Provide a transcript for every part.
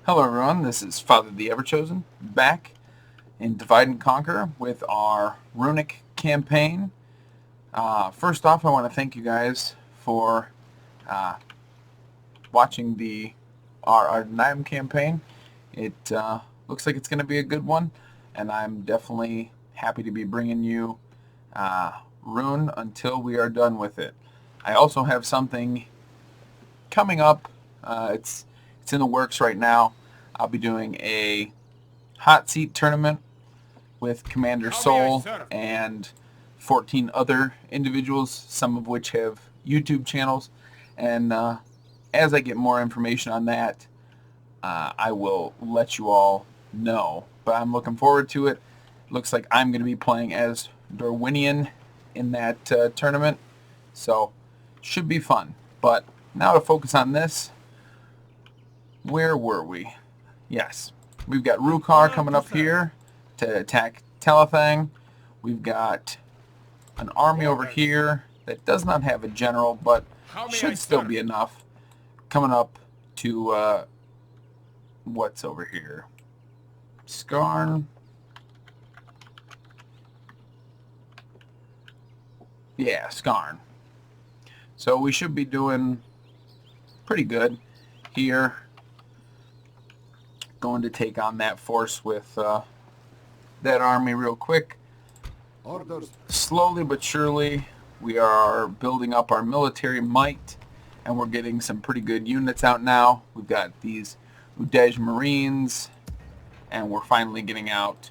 Hello everyone, this is Father the Everchosen, back in Divide and Conquer with our runic campaign. First off, I want to thank you guys for watching our Nime campaign. It looks like it's going to be a good one, and I'm definitely happy to be bringing you Rhûn until we are done with it. I also have something coming up. It's in the works right now. I'll be doing a hot seat tournament with Commander Soul and 14 other individuals, some of which have YouTube channels. And as I get more information on that, I will let you all know. But I'm looking forward to it. Looks like I'm going to be playing as Dorwinion in that tournament. So, should be fun. But now to focus on this. Where were we? Yes. We've got Rhûn coming up here to attack Telethang. We've got an army over here that does not have a general, but should still be enough. Coming up to, what's over here? Skarn. Yeah, Skarn. So we should be doing pretty good here. Going to take on that force with that army real quick. Orders. Slowly but surely, we are building up our military might, and we're getting some pretty good units out now. We've got these Udej Marines, and we're finally getting out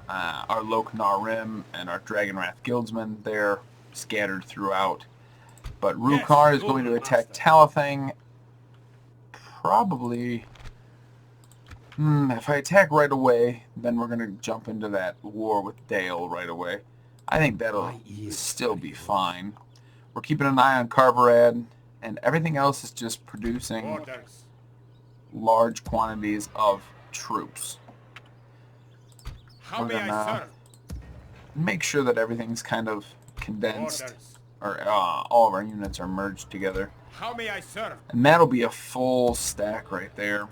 our Loknar Rim and our Dragonwrath Guildsmen. They're scattered throughout. But Rhûn is going to attack Telethang. Probably... if I attack right away, then we're going to jump into that war with Dale right away. I think that'll still be fine. We're keeping an eye on Carverad, and everything else is just producing large quantities of troops. We're going to make sure that everything's kind of condensed, or all of our units are merged together. How may I serve? And that'll be a full stack right there.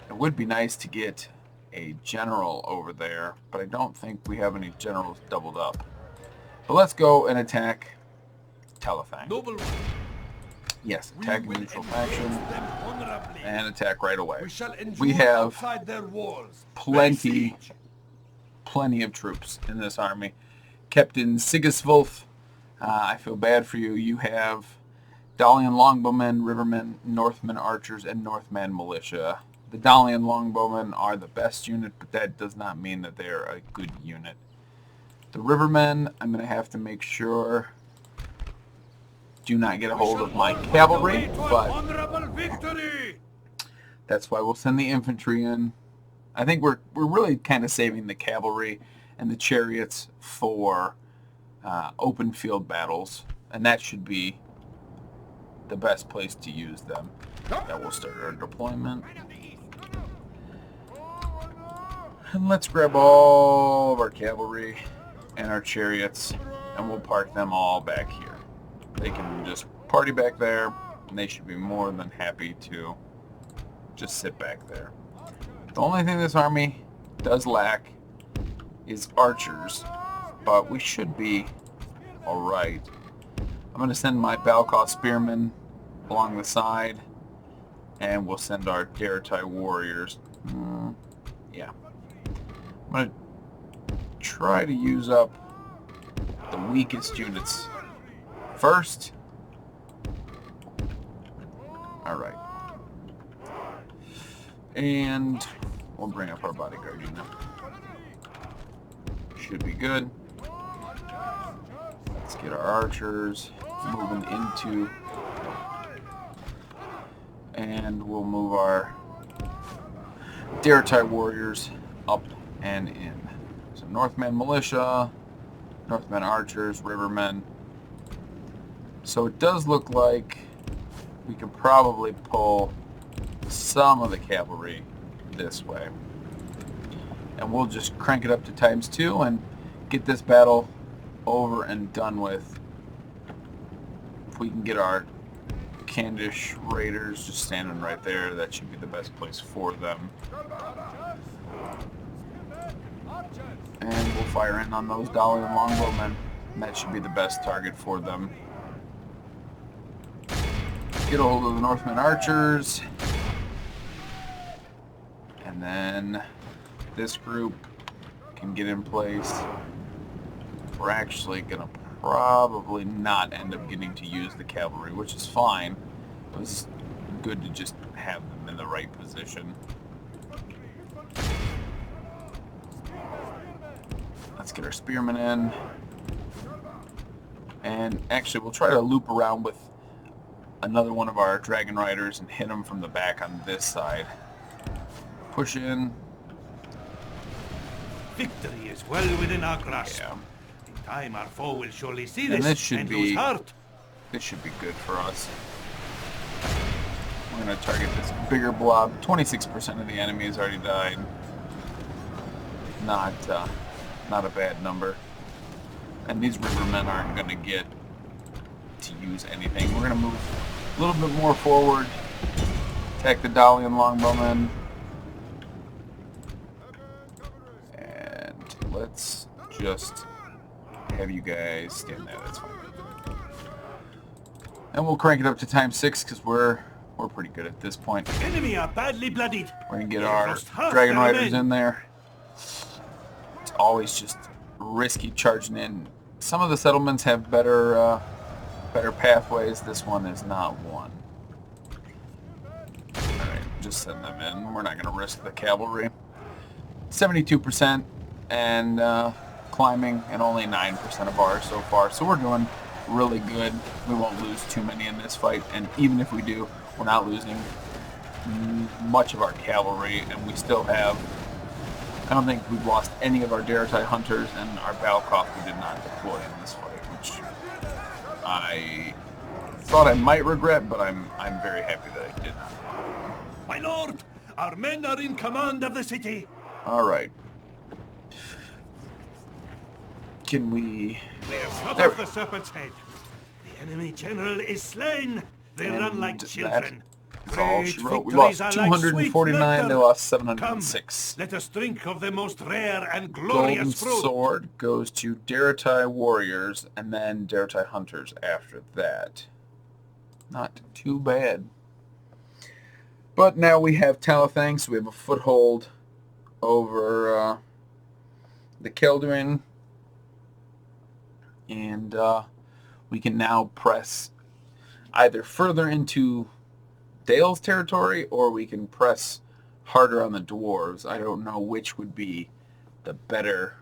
It would be nice to get a general over there, but I don't think we have any generals doubled up. But let's go and attack Telethang. Yes, attack a neutral faction and attack right away. We have plenty of troops in this army. Captain Sigiswulf, I feel bad for you. You have Dalian longbowmen, rivermen, Northmen archers, and Northman militia. The Dalian longbowmen are the best unit, but that does not mean that they're a good unit. The rivermen, I'm going to have to make sure do not get a hold of my cavalry, but that's why we'll send the infantry in. I think we're really kind of saving the cavalry and the chariots for open field battles, and that should be the best place to use them. That will start our deployment. And let's grab all of our cavalry and our chariots, and we'll park them all back here. They can just party back there, and they should be more than happy to just sit back there. The only thing this army does lack is archers, but we should be alright. I'm going to send my Balkaw spearmen along the side, and we'll send our Daratai warriors. Yeah. I'm going to try to use up the weakest units first. Alright. And we'll bring up our bodyguard unit. Should be good. Let's get our archers moving into, and we'll move our Daratai warriors up and in. So Northman militia, Northman archers, rivermen. So it does look like we could probably pull some of the cavalry this way. And we'll just crank it up to ×2 and get this battle over and done with. If we can get our Candish raiders just standing right there. That should be the best place for them. And we'll fire in on those Dorwinion longbowmen. And that should be the best target for them. Get a hold of the Northman archers. And then this group can get in place. We're actually going to probably not end up getting to use the cavalry, which is fine. It was good to just have them in the right position. Let's get our spearmen in. And actually, we'll try to loop around with another one of our dragon riders and hit them from the back on this side. Push in. Victory is well within our grasp. Yeah. In time, our foe will surely see And this this should and be lose heart. This should be good for us. We're going to target this bigger blob. 26% of the enemy has already died. Not a bad number. And these rivermen aren't going to get to use anything. We're going to move a little bit more forward. Attack the Dorwinion longbowmen. And let's just have you guys stand there. That's fine. And we'll crank it up to ×6 because we're pretty good at this point. Enemy are badly bloodied. We're going to get They our lost half dragon their riders men. in there. It's always just risky charging in. Some of the settlements have better pathways. This one is not one. Alright, just send them in. We're not going to risk the cavalry. 72% and climbing, and only 9% of ours so far. So we're doing really good. We won't lose too many in this fight, and even if we do, we're not losing much of our cavalry, and we still have... I don't think we've lost any of our Daratai hunters, and our Battlecroft we did not deploy in this fight, which I thought I might regret, but I'm very happy that I did not. My lord, our men are in command of the city. All right. Can we... They have cut There. off the serpent's head. The enemy general is slain. They And run like children. That's all Great she wrote. We victories lost are like sweet 249, they nectar. lost Come, 706. let us drink of the most rare and Golden glorious fruit. Sword goes to Daratai warriors, and then Daratai hunters after that. Not too bad. But now we have Talathang, so we have a foothold over the Kelduin. And we can now press either further into Dale's territory, or we can press harder on the dwarves. I don't know which would be the better.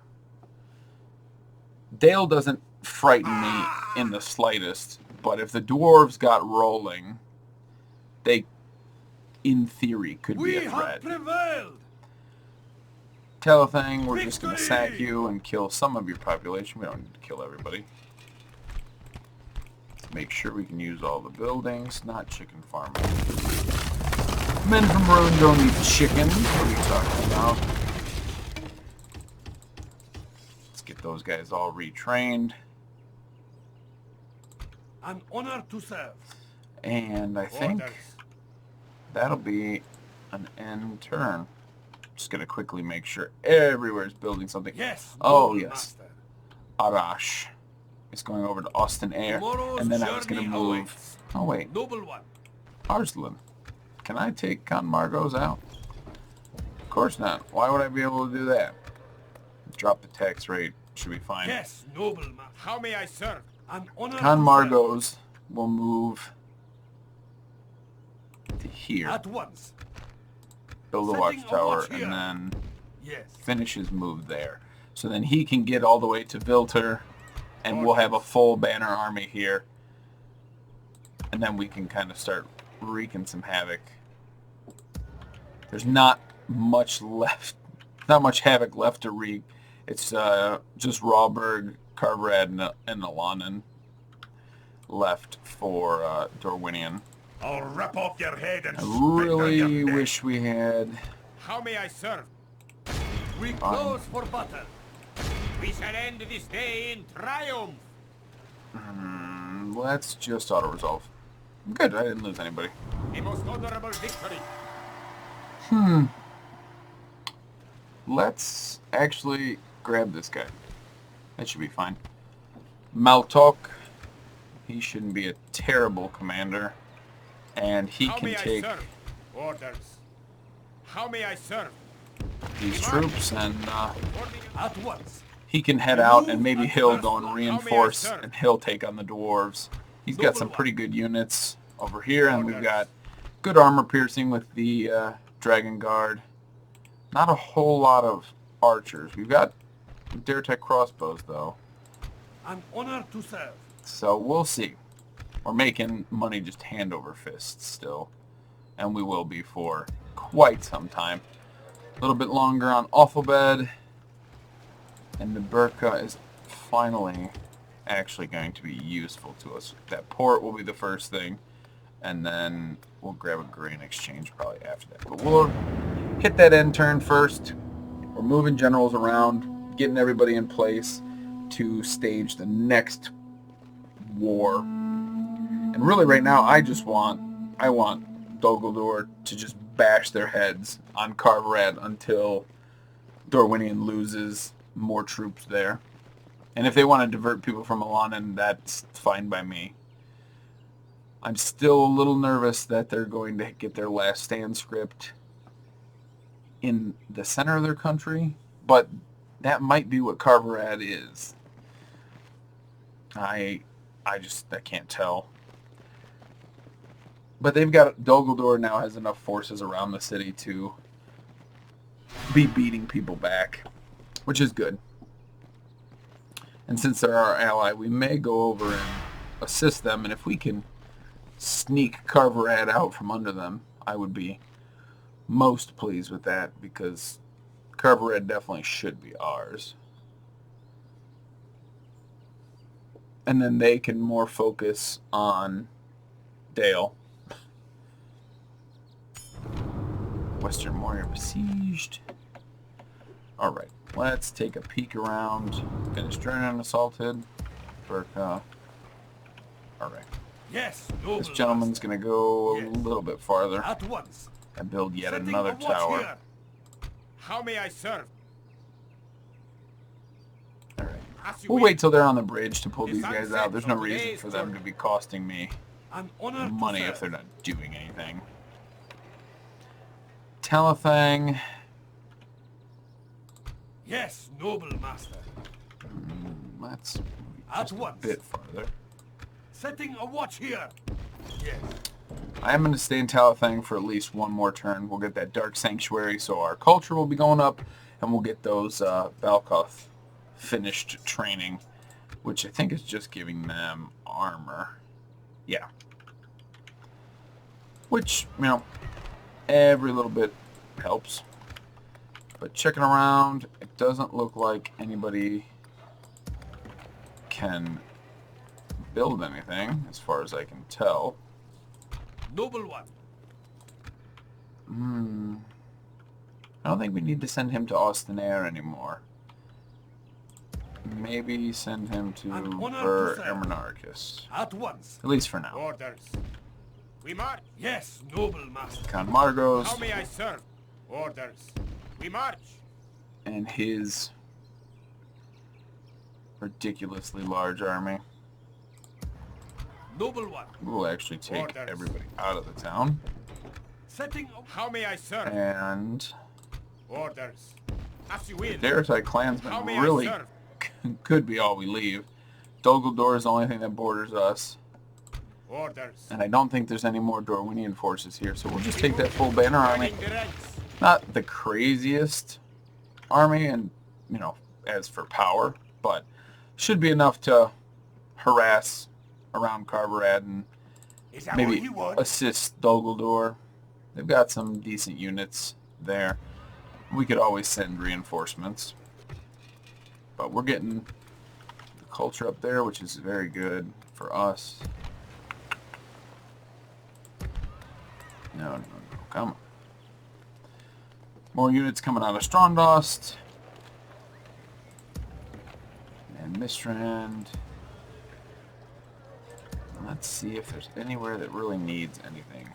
Dale doesn't frighten me in the slightest, but if the dwarves got rolling, they, in theory, could be a threat. prevailed. Talathang, we're just going to Victory! sack you and kill some of your population. We don't need to kill everybody. Make sure we can use all the buildings, not chicken farming. Men from Rhûn don't eat chicken. What are you talking about? Let's get those guys all retrained. An honor to serve. And I think Orders. that'll be an end turn. Just going to quickly make sure everywhere's building something. Yes. Oh, noble yes. master. Arash is going over to Austin Air. Tomorrow's And then I was going to journey move... awaits. Oh, wait. Noble one. Arslan. Can I take Con Margos out? Of course not. Why would I be able to do that? Drop the tax rate. Should be fine. Yes, noble master. How may I serve? An honor Con to Margos will move to here. serve. At once. Build a setting a watchtower watch here. and then Yes. finish his move there. So then he can get all the way to Vilter, and we'll have a full banner army here. And then we can kind of start wreaking some havoc. There's not much left, not much havoc left to wreak. It's just Rawberg, Carverad, and Alanin left for Dorwinion. I'll rip off your head and I spit on really your neck. wish we had... How may I serve? We Fine. close for battle. We shall end this day in triumph. Let's just auto-resolve. Good, I didn't lose anybody. A most honorable victory. Let's actually grab this guy. That should be fine. Maltok. He shouldn't be a terrible commander. And he How can may take I serve? Orders. How may I serve? these troops and At once. he can head out and maybe he'll go and reinforce and he'll take on the dwarves. He's got some pretty good units over here, and we've got good armor piercing with the Dragon Guard. Not a whole lot of archers. We've got Daretech crossbows though. An honor to serve. So we'll see. We're making money just hand over fist still. And we will be for quite some time. A little bit longer on Awfulbed. And the Burka is finally actually going to be useful to us. That port will be the first thing. And then we'll grab a grain exchange probably after that. But we'll hit that end turn first. We're moving generals around, getting everybody in place to stage the next war. And really right now I want Dol Guldur to just bash their heads on Carverad until Dorwinion loses more troops there. And if they want to divert people from Alanin, that's fine by me. I'm still a little nervous that they're going to get their last stand script in the center of their country, but that might be what Carverad is. I can't tell. But they've got Dol Guldur now has enough forces around the city to be beating people back, which is good. And since they're our ally, we may go over and assist them, and if we can sneak Carverad out from under them, I would be most pleased with that, because Carverad definitely should be ours. And then they can more focus on Dale. Western Warrior besieged. Alright, let's take a peek around. Finish Dorwinion assaulted. Burka. Alright. Yes, This gentleman's going to go a Yes. little bit farther At once. and build yet Setting another a watch tower. here. How may I serve? Alright. As you We'll wish. wait till they're on the bridge to pull The these guys sunset out. There's no from reason today's for them to be costing me An honor money to if they're serve. not doing anything. Talathang. Yes, noble master. Let's move At just a once. bit farther. Setting a watch here. Yes. I am going to stay in Talathang for at least one more turn. We'll get that Dark Sanctuary, so our culture will be going up, and we'll get those Valkoth finished training, which I think is just giving them armor. Yeah. Which, you know, every little bit helps. But checking around, it doesn't look like anybody can build anything, as far as I can tell. Noble one. I don't think we need to send him to Austinaire anymore. Maybe send him to An honor Ver to serve. Erminarchus. At once. At least for now. Orders. We march. Yes, noble master. Con Margos How may I serve? Orders. We march. and his ridiculously large army. Noble one. We'll actually take Orders. everybody out of the town. Setting a... How may I serve? And Orders. As you will. the Daretai How clansmen may really I serve? could be all we leave. Dol Guldur is the only thing that borders us. Orders. And I don't think there's any more Dorwinion forces here, so we'll just take that full banner army. Joining the ranks. Not the craziest army, and, you know, as for power, but should be enough to harass around Carverad and Is that what maybe you want? assist Dol Guldur. They've got some decent units there. We could always send reinforcements. But we're getting the culture up there, which is very good for us. No, come on. More units coming out of Strongdost. And Mistrand. Let's see if there's anywhere that really needs anything.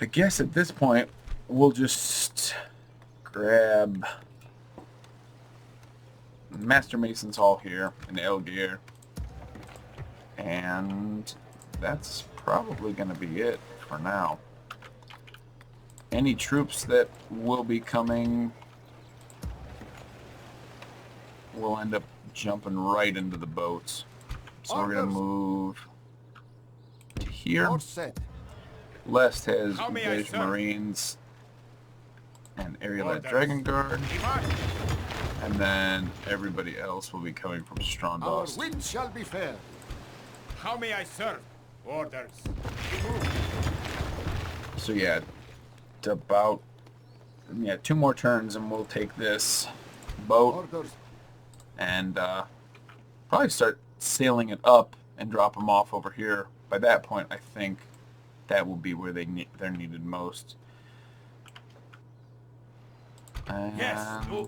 I guess at this point, we'll just grab Master Mason's Hall here in Elgear. And that's probably going to be it for now. Any troops that will be coming will end up jumping right into the boats. So we're going to move to here. Lest has British Marines and Area-led Dragon Guard. And then everybody else will be coming from Strondast. Our wind shall be fair. How may I serve? Orders. So yeah, about 2 more turns and we'll take this boat and probably start sailing it up and drop them off over here. By that point, I think that will be where they're needed most. And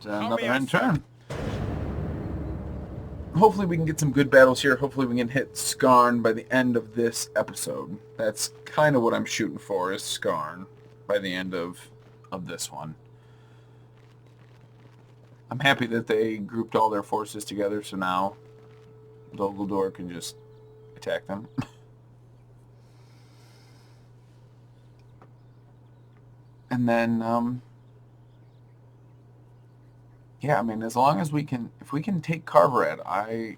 another end turn. Hopefully we can get some good battles here. Hopefully we can hit Skarn by the end of this episode. That's kind of what I'm shooting for, is Skarn by the end of this one. I'm happy that they grouped all their forces together, so now Dol can just attack them. And then, yeah, I mean, as long as if we can take Carverad,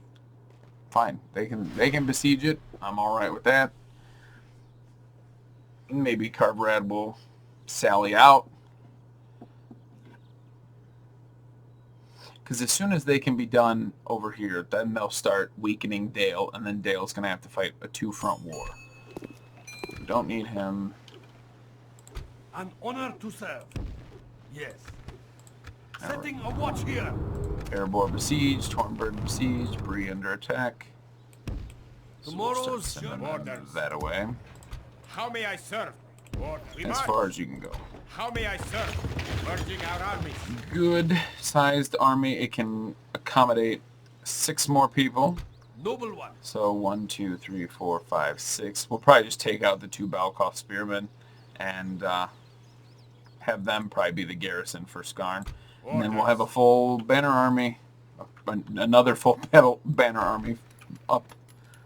fine. They can besiege it. I'm all right with that. Maybe Carverad will sally out. Because as soon as they can be done over here, then they'll start weakening Dale, and then Dale's going to have to fight a 2-front war. We don't need him. An honor to serve. Yes. Setting a watch here. Erebor besieged, Tornbird besieged, Bree under attack. Tomorrow's that away. How may I serve? As far as you can go. How may I serve? Merging our armies. Good sized army. It can accommodate 6 more people. Noble one. So 1, 2, 3, 4, 5, 6. We'll probably just take out the 2 Balkov spearmen and have them probably be the garrison for Skarn. And then we'll have a full banner army, another full banner army up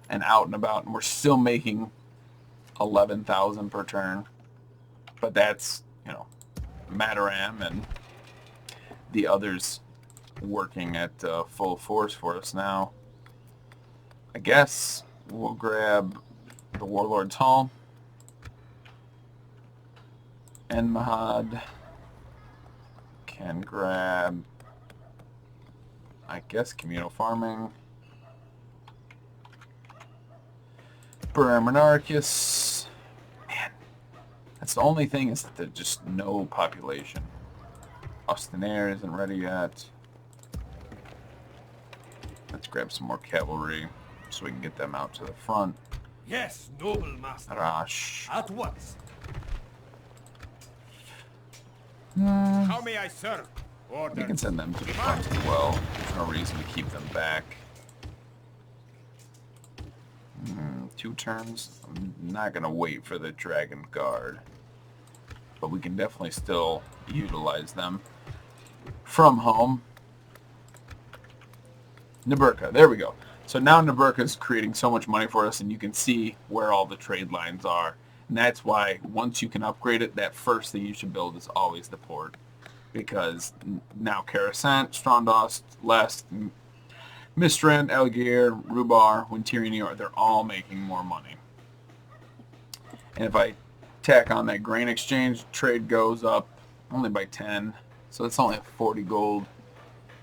and out and about. And we're still making 11,000 per turn. But that's, Mataram and the others working at full force for us now. I guess we'll grab the Warlord's Hall. And Mahad can grab, I guess, communal farming. Bur Monarchus. Man, that's the only thing, is that there's just no population. Austenaire isn't ready yet. Let's grab some more cavalry so we can get them out to the front. Yes, noble master. Rash. At once. How may I serve? We can send them to the front as well. There's no reason to keep them back. 2 turns. I'm not going to wait for the Dragon Guard. But we can definitely still utilize them from home. Naburka. There we go. So now Naburka is creating so much money for us, and you can see where all the trade lines are. And that's why once you can upgrade it, that first thing you should build is always the port. Because now Coruscant, Strondast, Lest, Mistran, Elgeir, Rubar, Winterior, they're all making more money. And if I tack on that grain exchange, trade goes up only by 10. So it's only a 40 gold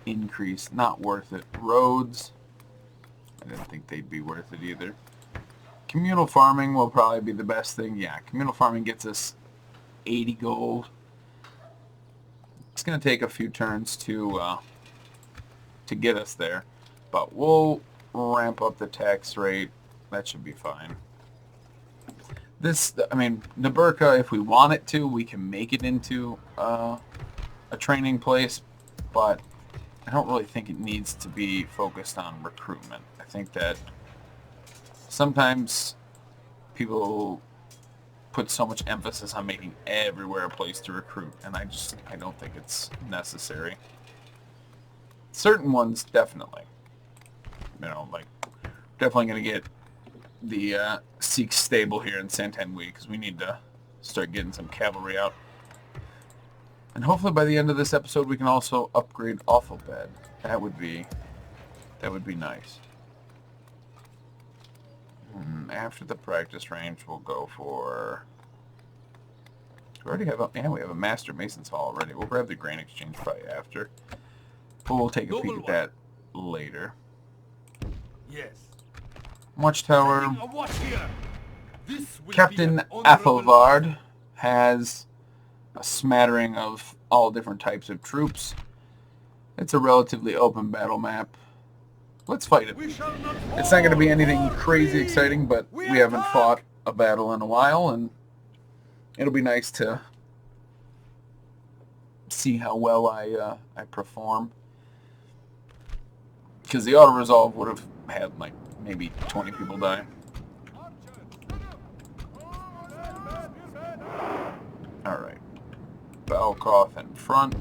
increase. Not worth it. Roads, I didn't think they'd be worth it either. Communal farming will probably be the best thing. Yeah, communal farming gets us 80 gold. It's going to take a few turns to get us there. But we'll ramp up the tax rate. That should be fine. Naburka, if we want it to, we can make it into a training place. But I don't really think it needs to be focused on recruitment. I think that Sometimes people put so much emphasis on making everywhere a place to recruit, and I don't think it's necessary. Certain ones, definitely. You know, like, definitely going to get the Sikh stable here in Santanwi, because we need to start getting some cavalry out. And hopefully by the end of this episode we can also upgrade Awful Bed. That would be nice. After the practice range we'll go for... We already have we have a Master Mason's Hall already. We'll grab the Grain Exchange probably after. But we'll take a peek at that later. Yes. Watchtower. Captain Athelvard has a smattering of all different types of troops. It's a relatively open battle map. Let's fight it. It's not going to be anything crazy exciting, but we haven't fought a battle in a while, and it'll be nice to see how well I perform. Because the auto-resolve would have had, like, maybe 20 people die. Alright. Balkoff in front.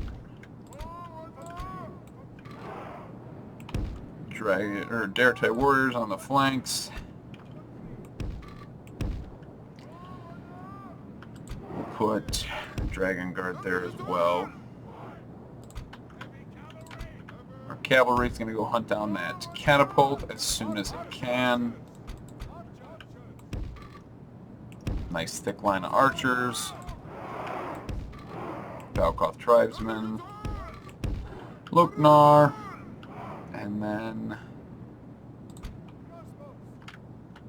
Dartai warriors on the flanks. We'll put Dragon Guard there as well. Our cavalry is going to go hunt down that catapult as soon as it can. Nice thick line of archers. Balkoff tribesmen. Loknar. And then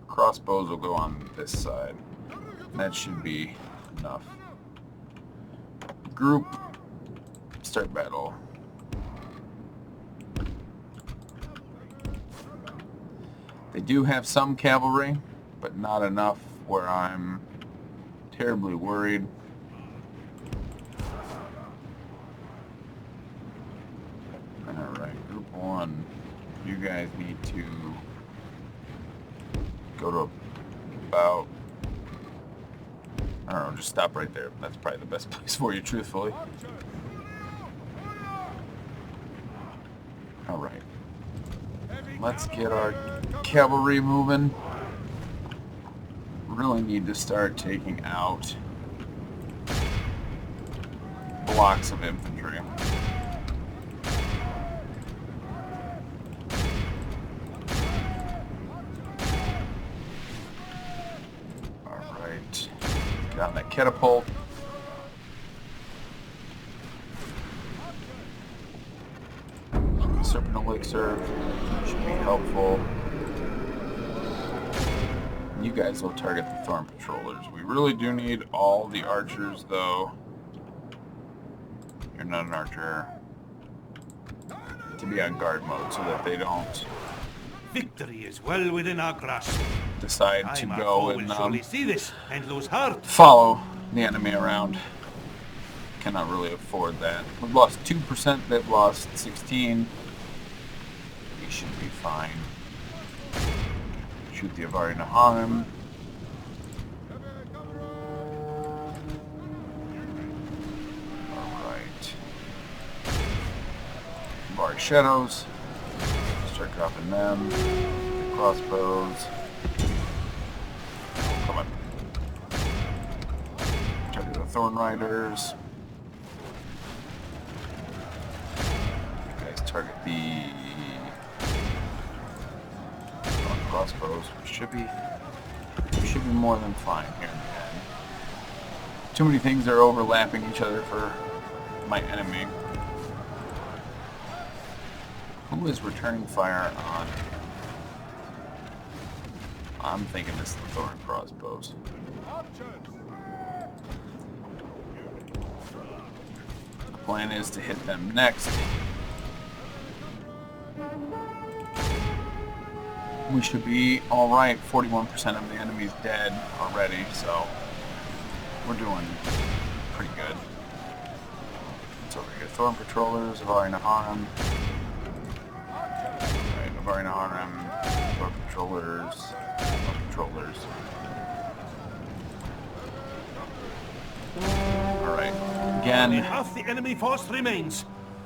crossbows will go on this side. That should be enough. Group, start battle. They do have some cavalry, but not enough where I'm terribly worried. Alright, group 1. You guys need to go to about... I don't know, just stop right there. That's probably the best place for you, truthfully. Alright. Let's get our cavalry moving. Really need to start taking out blocks of infantry. Alright. Get on that catapult. Serpent Elixir should be helpful. You guys will target the Thorn Patrollers. We really do need all the archers, though. You're not an archer. To be on guard mode so that they don't Victory is well within our grasp. decide to go and see this and lose heart. follow the enemy around. Cannot really afford that. We've lost 2%, they've lost 16. We should be fine. Shoot the Avari Naharim. Alright. Avari Shadows. Start dropping them. The crossbows. Come on. Target the Thorn Riders. You guys target the crossbows. We should be more than fine here in the end. Too many things are overlapping each other for my enemy. Who is returning fire on? I'm thinking it's the Thorn crossbows. The plan is to hit them next. We should be alright. 41% of the enemy's dead already, so we're doing pretty good. So we get Thorn Patrollers, Avari Naharim. Alright, Avari Naharim, Thorn Patrollers. patrollers. Alright. Again, Only half the enemy force remains.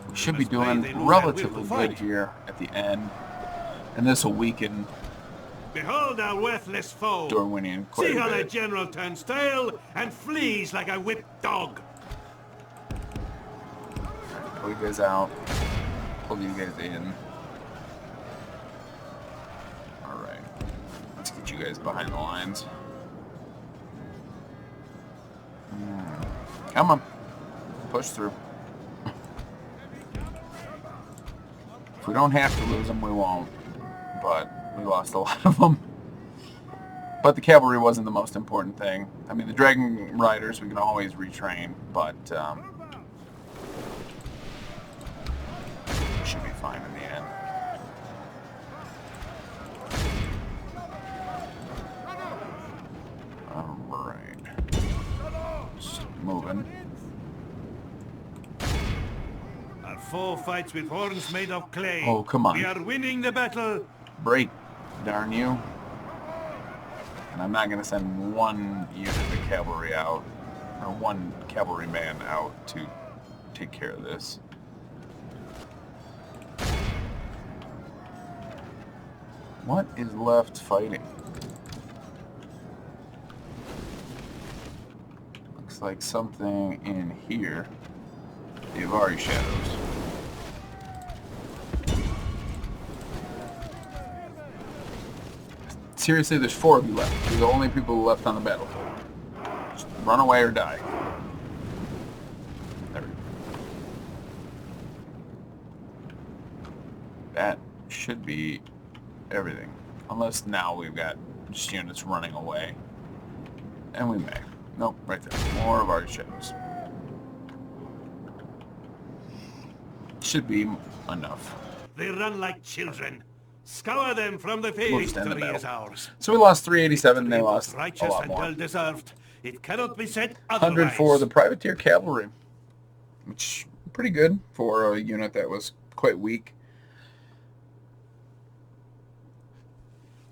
we should be Must pray doing they lose their will to relatively good fight. here at the end. And this will weaken Behold our worthless foe. Dorwinion quite See a how their bit. general turns tail and flees like a whipped dog. Pull you guys out. Pull you guys in. Alright. Let's get you guys behind the lines. Come on. Push through. If we don't have to lose them, we won't. But we lost a lot of them. But the cavalry wasn't the most important thing. I mean, the dragon riders we can always retrain, but we should be fine in the end. Alright. Just moving. Our foe fights with horns made of clay. Oh, come on. We are winning the battle. Break, darn you. And I'm not going to send one unit of cavalry out, or one cavalryman out to take care of this. What is left fighting? Looks like something in here. The Avari Shadows. Seriously, there's 4 of you left. You're the only people left on the battlefield. Just run away or die. There we go. That should be everything. Unless now we've got just units running away. And we may. Nope, right there. More of our shadows. Should be enough. They run like children. Scour them from the face. We'll just end the Victory is battle. ours. So we lost 387, they It was lost a righteous lot and more. well deserved. It cannot be said otherwise. 100 for the privateer cavalry, which pretty good for a unit that was quite weak.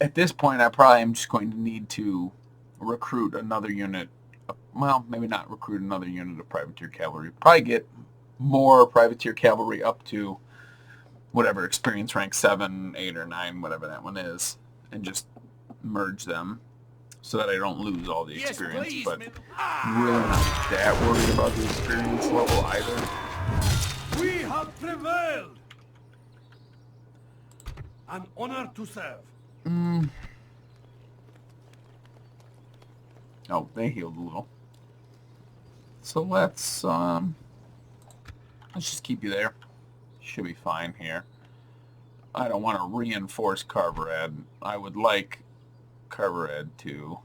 At this point, I probably am just going to need to recruit another unit. Well, maybe not recruit another unit of privateer cavalry. Probably get more privateer cavalry up to whatever experience rank 7, 8, or 9, whatever that one is, and just merge them so that I don't lose all the experience. Please, but I'm really not that worried about the experience level either. We have prevailed. An honor to serve. Oh, they healed a little. So let's just keep you there. Should be fine here. I don't want to reinforce Carverad. I would like Carverad to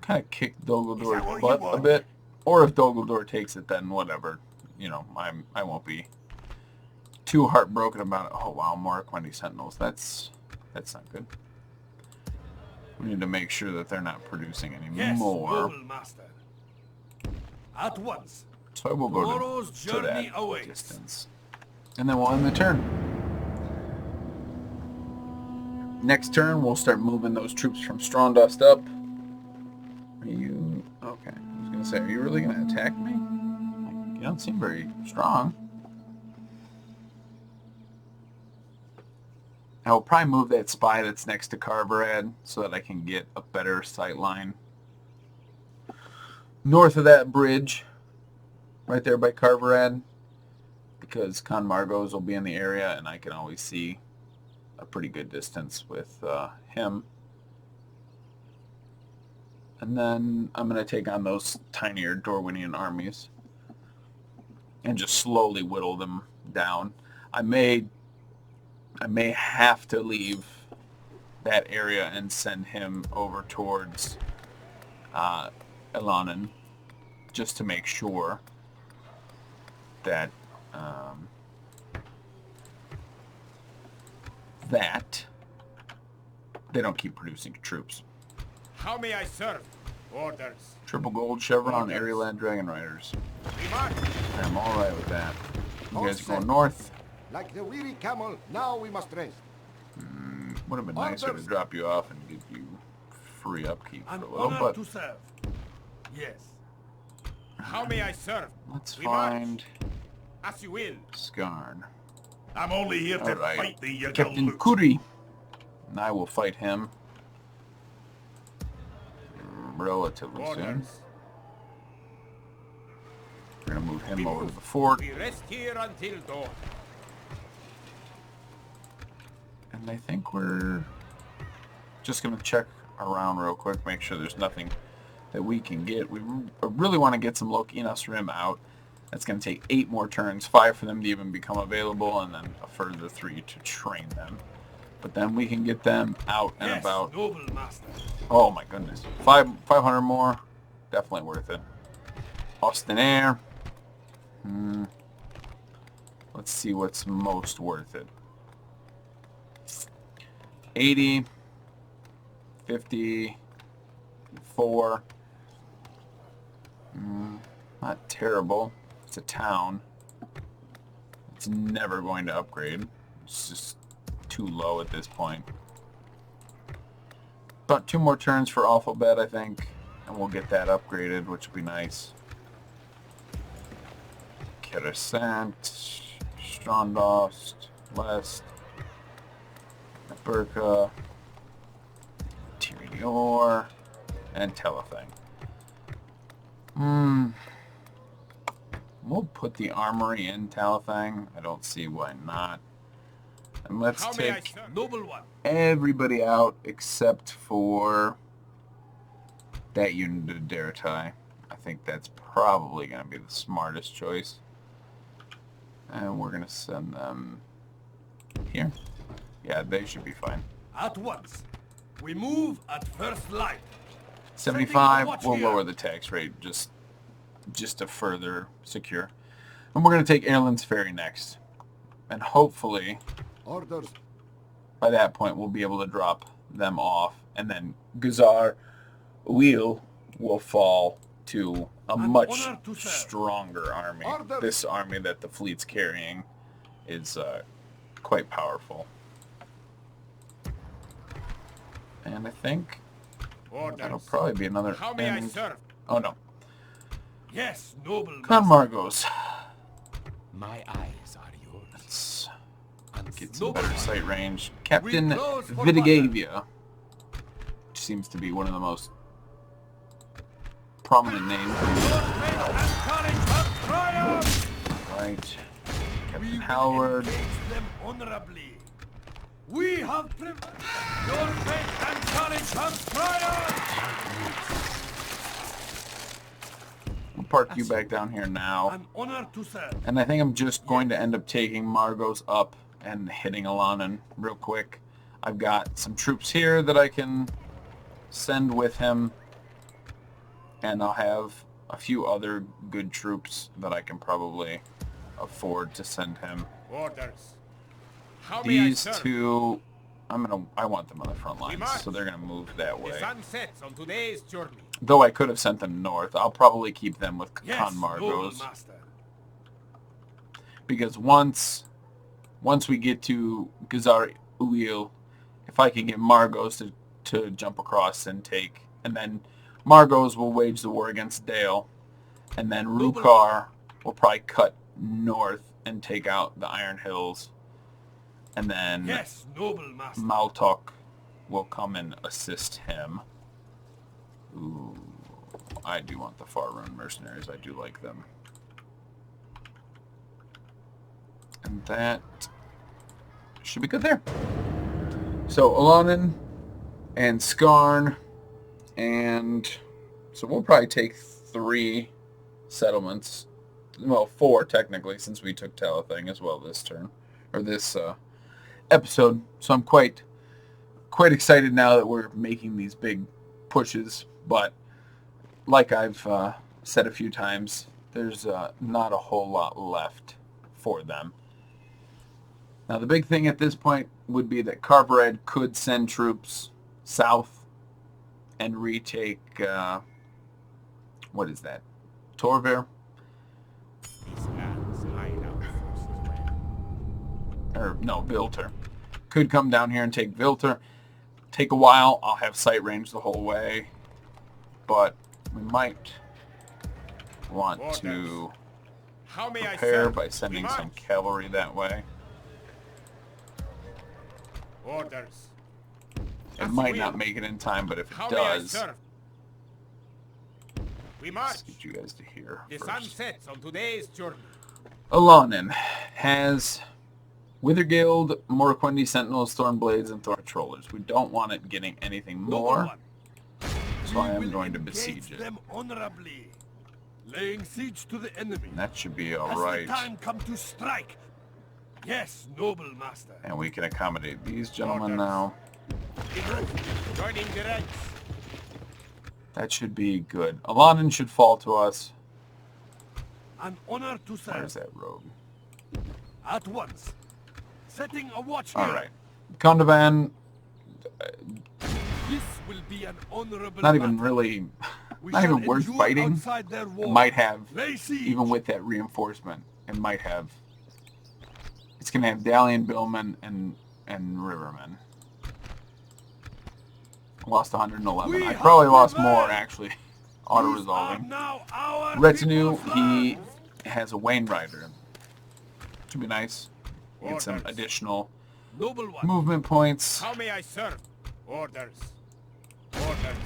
kind of kick Dolgaldor's butt a bit. Or if Dolgaldor takes it, then whatever. You know, I won't be too heartbroken about it. Oh wow, more Quendy Sentinels. That's not good. We need to make sure that they're not producing any more. Noble master. At once. So I will go Tomorrow's to journey that awaits. distance. And then we'll end the turn. Next turn, we'll start moving those troops from Strondust up. Are you... Okay, I was going to say, are you really going to attack me? You don't seem very strong. I will probably move that spy that's next to Carverad so that I can get a better sight line. North of that bridge, right there by Carverad, because Con Margos will be in the area and I can always see a pretty good distance with him. And then I'm going to take on those tinier Dorwinion armies and just slowly whittle them down. I may have to leave that area and send him over towards Elanin just to make sure that that they don't keep producing troops. How may I serve? Orders. Triple gold chevron, Airland Dragon Riders. I'm all right with that. You guys go north. Like the weary camel, now we must rest. Would have been nicer to drop you off and give you free upkeep An for a little, honor but to serve. Yes. How may I serve? let's We march. find As you will. Skarn. I'm only here to Alright, fight the Captain Yagaloot. Kuri. And I will fight him relatively soon. Orders. We're going to move him We over move. to the fort. We rest here until dawn. And I think we're just going to check around real quick, make sure there's nothing that we can get. We really want to get some Lokinas Rim out. That's going to take 8 more turns, 5 for them to even become available, and then a further 3 to train them. But then we can get them out and Yes, about. noble master. Oh my goodness. 500 more. Definitely worth it. Austin Air. Let's see what's most worth it. 80. 50. 4. Not terrible. It's a town. It's never going to upgrade. It's just too low at this point. About 2 more turns for Alphabet, I think, and we'll get that upgraded, which will be nice. Keresant, Strondost, West, Burka, Tyrior, and Telething. We'll put the armory in Telething. I don't see why not. And let's How may I take serve? Noble one. everybody out except for that unit of Daratai. I think that's probably going to be the smartest choice. And we're going to send them here. Yeah, they should be fine. At once. We move at first light. 75, we'll lower the tax rate just to further secure. And we're going to take Erlin's Ferry next. And hopefully, Orders. by that point, we'll be able to drop them off. And then Gazar Wheel will fall to a An much honor to serve. stronger army. Orders. This army that the fleet's carrying is quite powerful. And I think Orders. that'll probably be another How may I end. serve? Oh no. Yes, noble Come master. on, Margos. My eyes are yours. Let's And get some Noble better one. sight range. Captain close for Vitigavia, which seems to be one of the most prominent names. Your faith and courage have triumphed. Right. Captain We will Howard. engage them honorably. We have prevailed. Your faith and courage have triumphed. We'll park you back down here now. An honor to serve. And I think I'm just going to end up taking Margos up and hitting Alanan real quick. I've got some troops here that I can send with him. And I'll have a few other good troops that I can probably afford to send him. Orders. How may I These serve? two, I want them on the front lines, march. so they're gonna move that The way. sun sets on today's journey. Though I could have sent them north, I'll probably keep them with Yes, Khan noble Margos, master. because once we get to Gazar Uil, if I can get Margos to jump across and take, and then Margos will wage the war against Dale, and then Rukar will probably cut north and take out the Iron Hills, and then Yes, noble master. Maltok will come and assist him. Ooh, I do want the Rhûn mercenaries. I do like them. And that should be good there. So Alanin and Skarn, and so we'll probably take 3 settlements. Well, 4 technically, since we took Telething as well this turn, or this episode. So I'm quite excited now that we're making these big pushes. But like I've said a few times, there's not a whole lot left for them. Now the big thing at this point would be that Carvered could send troops south and retake, what is that, Torver? These lands hide our forces well. Or no, Vilter. Could come down here and take Vilter. take a while. I'll have sight range the whole way, but we might want to How may I prepare serve? by sending We some march. cavalry that way. Orders. It As might you not will. make it in time, but if it How may I does, serve? We let's march. get you guys to here The sun first. sets on today's journey. Alonin has Withergild, Morquendi, Sentinels, Thornblades, and Thorn Trollers. We don't want it getting anything Noble more, one, so I we am will going to engage besiege it. them honorably, laying siege to the enemy. And that should be Has alright. the time come to strike? Yes, noble master. And we can accommodate these gentlemen Orders. now. Joining the ranks. That should be good. Alonin should fall to us. An honor to serve. Where's that road? At once. Setting a watch here. Alright. Condovan, This will be an honorable not even battle. really, We not shall even worth endure fighting. outside their It wall. might have, Lay siege. even with that reinforcement, it might have. It's going to have Dalian, Billmen, and Rivermen. Lost 111. We I have probably lost prevailed. more, actually. These Auto-resolving. are now our Retinue, people's he lands. has a Wayne Rider. Should be nice. Get some Orders. additional Noble one. movement points. How may I serve? Orders. Orders.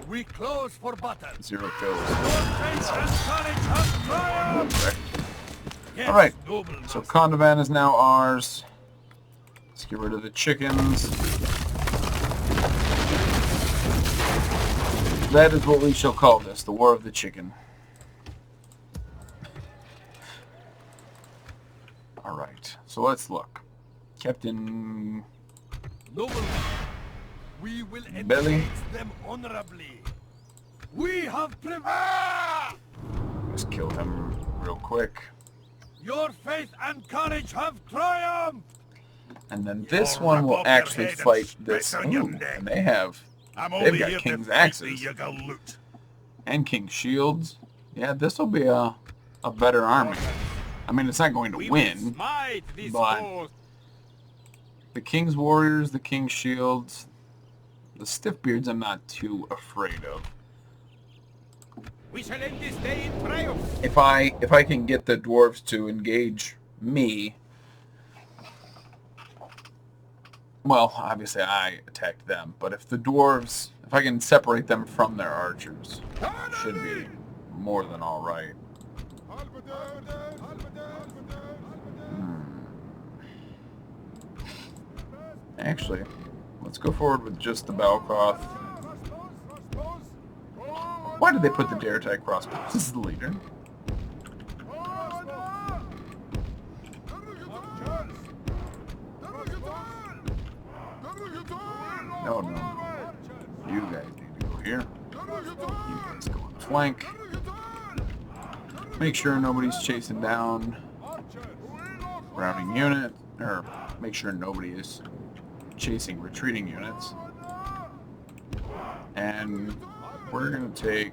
We close for battle. 0 kills. Your faith and courage have triumphed. Yes, Alright, noble so master. Condovan is now ours. Let's get rid of the chickens. That is what we shall call this, the War of the Chicken. Alright, so let's look. Captain Noble one. We will Belly. engage them honorably. We have prevailed. Just kill him real quick. Your faith and courage have triumphed. And then this You'll one rip will off your actually head and fight this. spit on your Ooh, neck. and they have. I'm They've only got here King's to fight axes. thee, you galoot. And King Shields. Yeah, this will be a better army. I mean, it's not going to We win. will smite these but- foes. The King's Warriors, the King's Shields, the Stiffbeards I'm not too afraid of. We shall end this day in triumph. If I can get the Dwarves to engage me, well, obviously I attacked them, but if the Dwarves, if I can separate them from their archers, it should be more than all right. Actually, let's go forward with just the Balcroft. Why did they put the Daretai crossbows as the leader? No, no, no. You guys need to go here. You guys go on the flank. Make sure nobody's chasing down routing unit, or make sure nobody is chasing retreating units. And we're going to take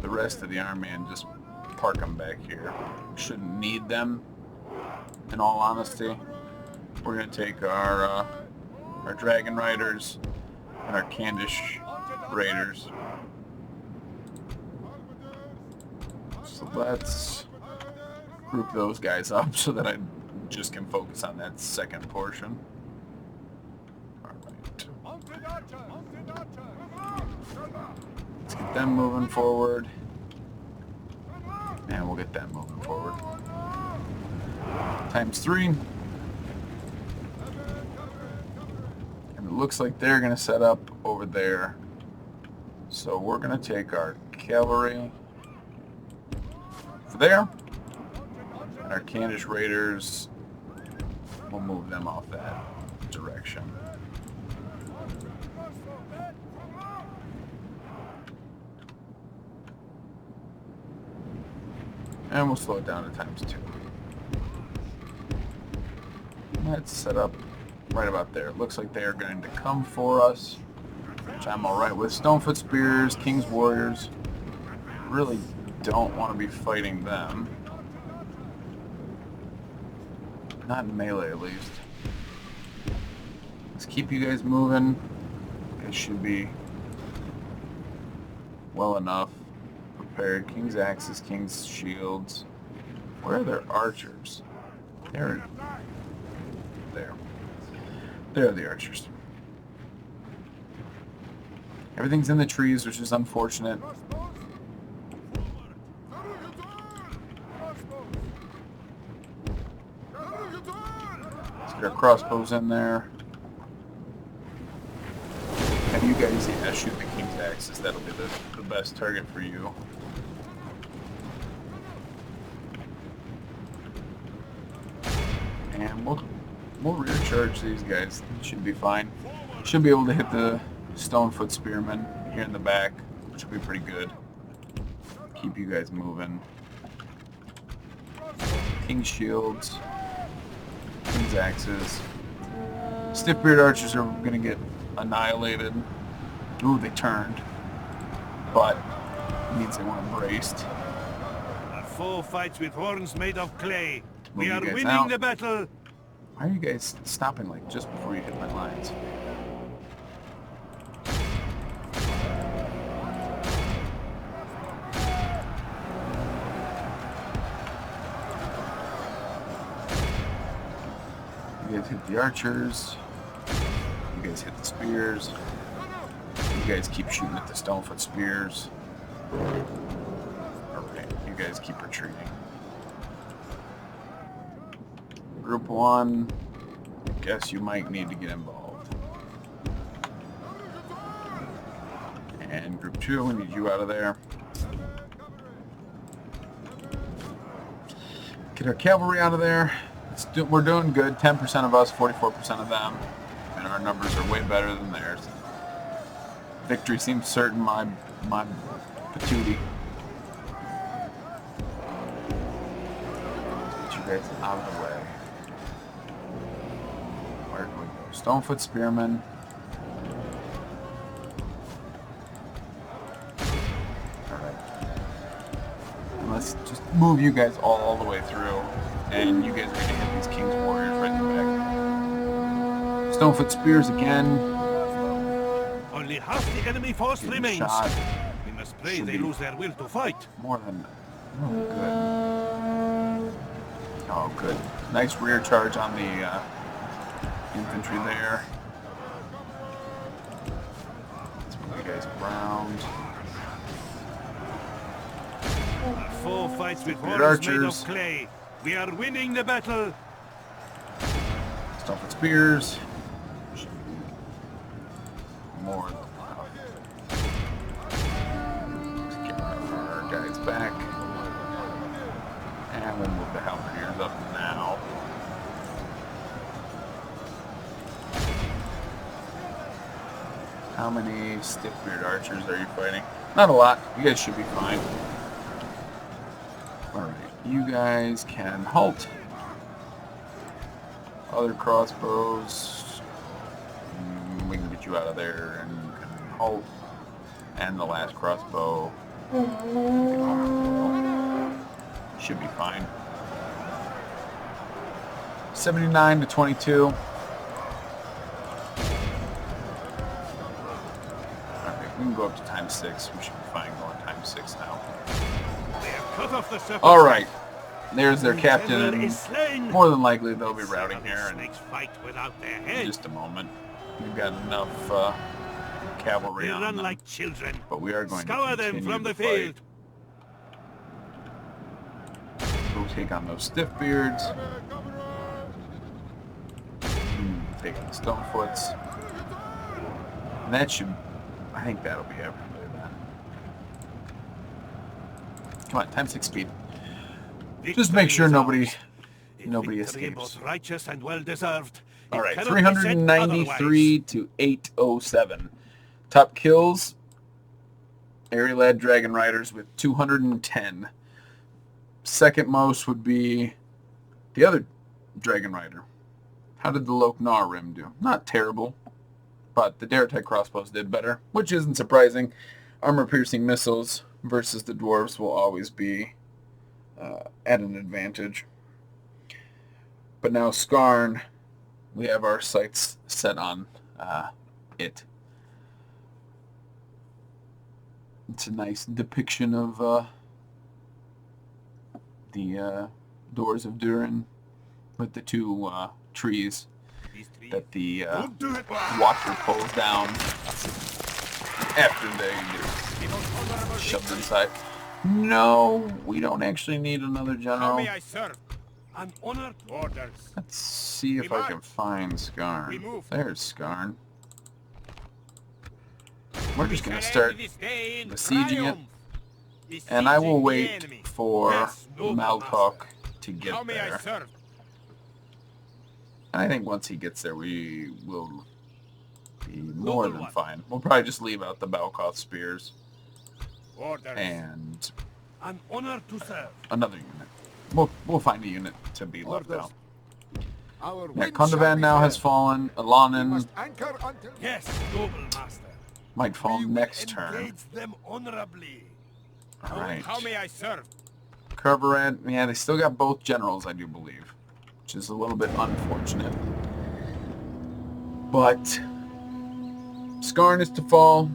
the rest of the army and just park them back here. Shouldn't need them, in all honesty. We're going to take our Dragon Riders and our Candish Raiders. So let's group those guys up so that I just can focus on that second portion. Alright. Let's get them moving forward. And we'll get them moving forward. ×3. And it looks like they're going to set up over there. So we're going to take our cavalry over there. And our Candish Raiders, we'll move them off that direction. And we'll slow it down to ×2. Let's set up right about there. It looks like they are going to come for us, which I'm alright with. Stonefoot Spears, King's Warriors. Really don't want to be fighting them. Not in melee, at least. Let's keep you guys moving. It should be well enough prepared. King's axes, king's shields. Where are their archers? They're there. There are the archers. Everything's in the trees, which is unfortunate. Let's get our crossbows in there. And you guys, yeah, shoot the king's axes. That'll be the best target for you. And we'll rear charge these guys. Should be fine. Should be able to hit the Stonefoot spearmen here in the back, which will be pretty good. Keep you guys moving. King's shields, king's axes. Stiffbeard archers are gonna get annihilated. Ooh, they turned, but it means they weren't braced. Our foe fights with horns made of clay. We Move are you guys winning out. the battle. Why are you guys stopping like just before you hit my lines? You guys hit the archers. You guys hit the spears. You guys keep shooting at the Stonefoot spears. Alright, you guys keep retreating. Group 1, I guess you might need to get involved. And Group 2, we need you out of there. Get our cavalry out of there. We're doing good. 10% of us, 44% of them. And our numbers are way better than theirs. Victory seems certain, my patootie. Get you guys out of the way. Where do we go? Stonefoot spearmen. Alright. Let's just move you guys all the way through. And you guys are going to hit these King's Warriors right in the back. Stonefoot spears again. Only half the enemy force Getting remains. shot. We must pray Should they be lose their will to fight. More than good. Oh, good. Nice rear charge on the infantry there. Let's move you guys around. Our foe fights with Spear horns made archers. of clay. We are winning the battle. Stonefoot spears. Should be more than enough. Let's get our guys back. And we'll move the halberdiers up now. How many stiffbeard archers are you fighting? Not a lot. You guys should be fine. Alright, you guys can halt. Other crossbows. We can get you out of there and you can halt. And the last crossbow. Should be fine. 79 to 22. Alright, we can go up to times 6. We should be fine going times 6 now. They have cut off the serpent's Alright. head. There's their The captain. general And is slain. more than likely they'll be routing See here how the in snakes fight without their head. just a moment. We've got enough cavalry They on run them. like children. But we are going Scour to them continue from to the fight. field. We'll take on those stiffbeards. Take on the Stonefoots. And that should, I think that'll be everybody then. Come on, times 6 speed. Just make sure nobody Victory escapes. both righteous and well deserved. It All right, cannot be said 393 to 807. Top kills, Airy Lad Dragon Riders with 210. Second most would be the other Dragon Rider. How did the Loknar Rim do? Not terrible, but the Daratai crossbows did better, which isn't surprising. Armor-piercing missiles versus the Dwarves will always be at an advantage. But now Skarn we have our sights set on it. It's a nice depiction of the doors of Durin with the two trees that the watcher pulls down after they get shoved inside. No, we don't actually need another How general. may I serve? An honored orders. Let's see if I can find Skarn. There's Skarn. We're just going to start besieging it, and I will wait for Maltok to get How may I there. serve? I think once he gets there, we will be more than fine. We'll probably just leave out the Balkoth spears Orders. and An honor to serve. another unit. We'll find a unit to be left out. Our Yeah, wind shall Kondovan be now fair. has fallen. We Alanin must anchor until Yes, noble master. might fall We will next turn. engage them honorably. Alright. How may I serve? Kerberat, yeah, they still got both generals, I do believe, which is a little bit unfortunate. But Skarn is to fall.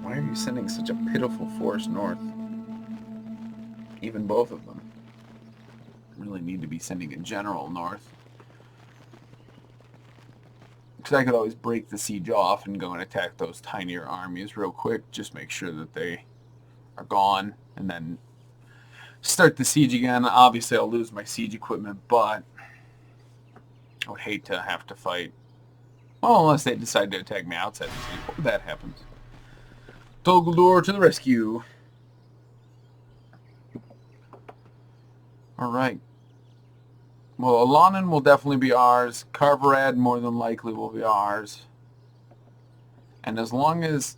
Why are you sending such a pitiful force north? Even both of them really need to be sending a general north. Because I could always break the siege off and go and attack those tinier armies real quick. Just make sure that they are gone and then start the siege again. Obviously I'll lose my siege equipment, but I would hate to have to fight. Well, unless they decide to attack me outside the siege. That happens. Dol Guldur to the rescue. Alright. Well, Alanin will definitely be ours. Carverad more than likely will be ours. And as long as...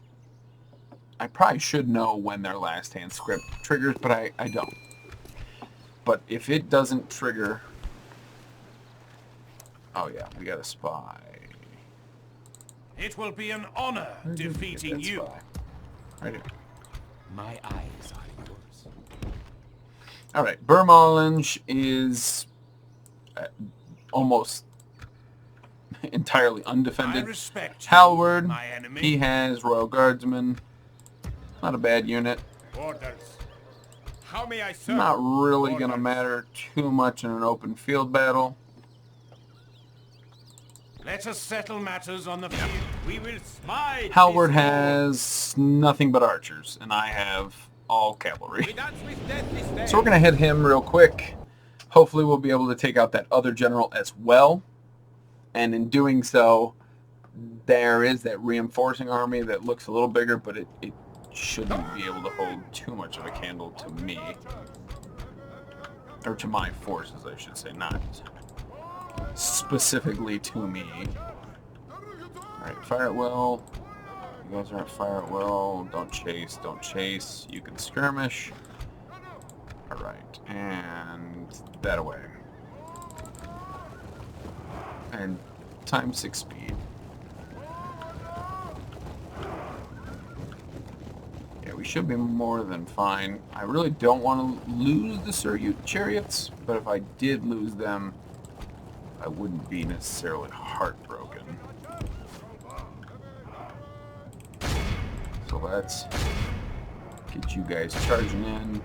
I probably should know when their last hand script triggers, but I don't. But if it doesn't trigger... Oh yeah, we got a spy. It will be an honor defeating That you. spy. Right here. My eyes are yours. Alright, Burmalinge is almost entirely I undefended. respect you, Halward, my enemy. he has Royal Guardsmen. Not a bad unit. Orders. How may I serve? Not really going to Orders. matter too much in an open field battle. Let us settle matters on the field. We will smite. Halward this foe. has nothing but archers, and I have all cavalry. We dance with death this day. So we're going to hit him real quick. Hopefully we'll be able to take out that other general as well. And in doing so, there is that reinforcing army that looks a little bigger, but it shouldn't be able to hold too much of a candle to me. Or to my forces, I should say, not specifically to me. Alright, fire at will. You guys are at fire at will. Don't chase, don't chase. You can skirmish. Alright, and that away. And times 6 speed. Yeah, we should be more than fine. I really don't want to lose the Suryut chariots, but if I did lose them, I wouldn't be necessarily heartbroken. So let's get you guys charging in.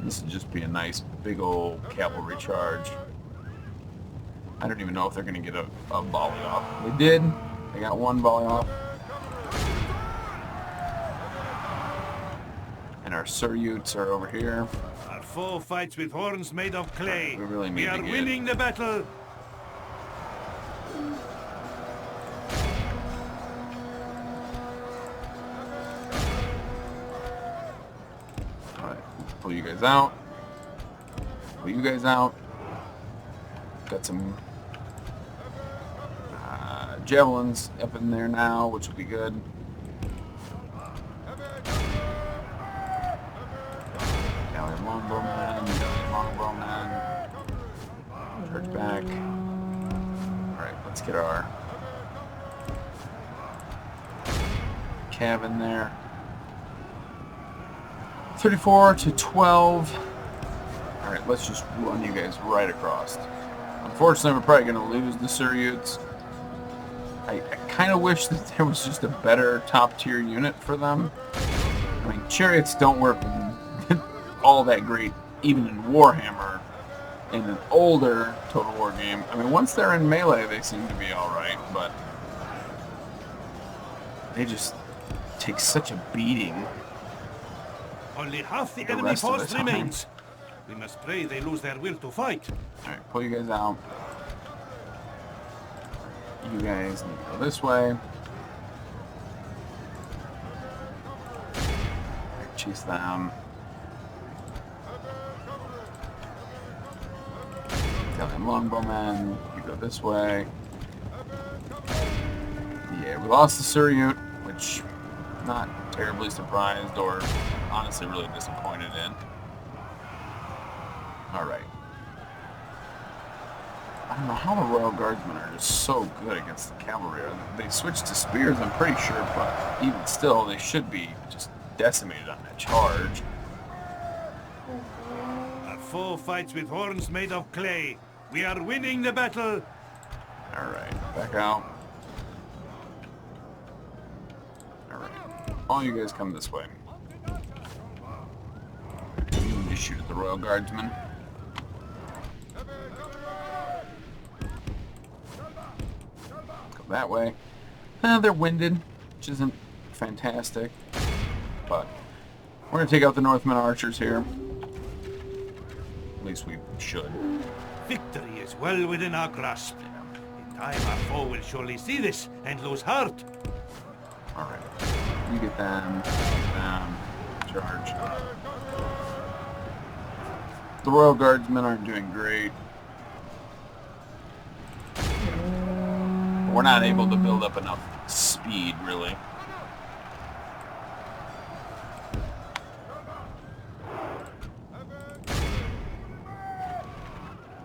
This would just be a nice big old cavalry charge. I don't even know if they're going to get a volley off. They did. They got one volley off. And our Suryuts are over here. Our foe fights with horns made of clay. We really need We are to get- winning the battle. Alright, pull you guys out. Pull you guys out. Got some javelins up in there now, which will be good. Now we have longbowmen, longbowmen. Charge back. Alright, let's get our cav in there. 34 to 12. Alright, let's just run you guys right across. Unfortunately, we're probably going to lose the Suryuts. I kind of wish that there was just a better top-tier unit for them. I mean, chariots don't work all that great, even in Warhammer, in an older Total War game. I mean, once they're in melee, they seem to be alright, but they just take such a beating. Only half the The enemy rest of the force time. remains. We must pray they lose their will to fight. Alright, pull you guys out. You guys need to go this way. Chase them. Italian longbowmen. You go this way. Yeah, we lost the Suryut, which I'm not terribly surprised or honestly really disappointed in. Alright. I don't know how the Royal Guardsmen are just so good against the cavalry. They switched to spears, I'm pretty sure, but even still, they should be just decimated on that charge. Our foe fights with horns made of clay. We are winning the battle. Alright, back out. Alright, all you guys come this way. You need to shoot at the Royal Guardsmen. That way. They're winded, which isn't fantastic, but we're going to take out the Northmen archers here. At least we should. Victory is well within our grasp. In time, our foe will surely see this and lose heart. Alright. You get them. Charge. The Royal Guardsmen aren't doing great. We're not able to build up enough speed, really.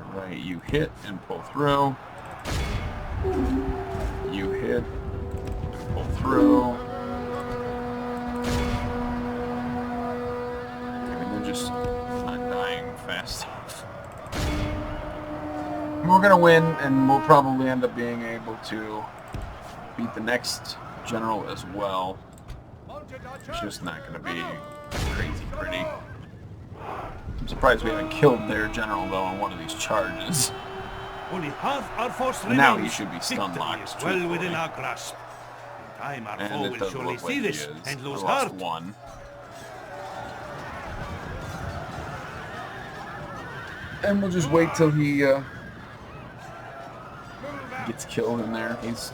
Alright, you hit and pull through. You hit and pull through. I mean, they're just not dying fast enough. We're going to win, and we'll probably end up being able to beat the next general as well. It's just not going to be crazy pretty. I'm surprised we haven't killed their general, though, on one of these charges. Only half our force And remains. now he should be stun Victory locked, is well within truthfully. our grasp. In time, our And foe it will does surely look like see he this is. and I lose lost heart. one. And we'll just wait till he gets killed in there. He's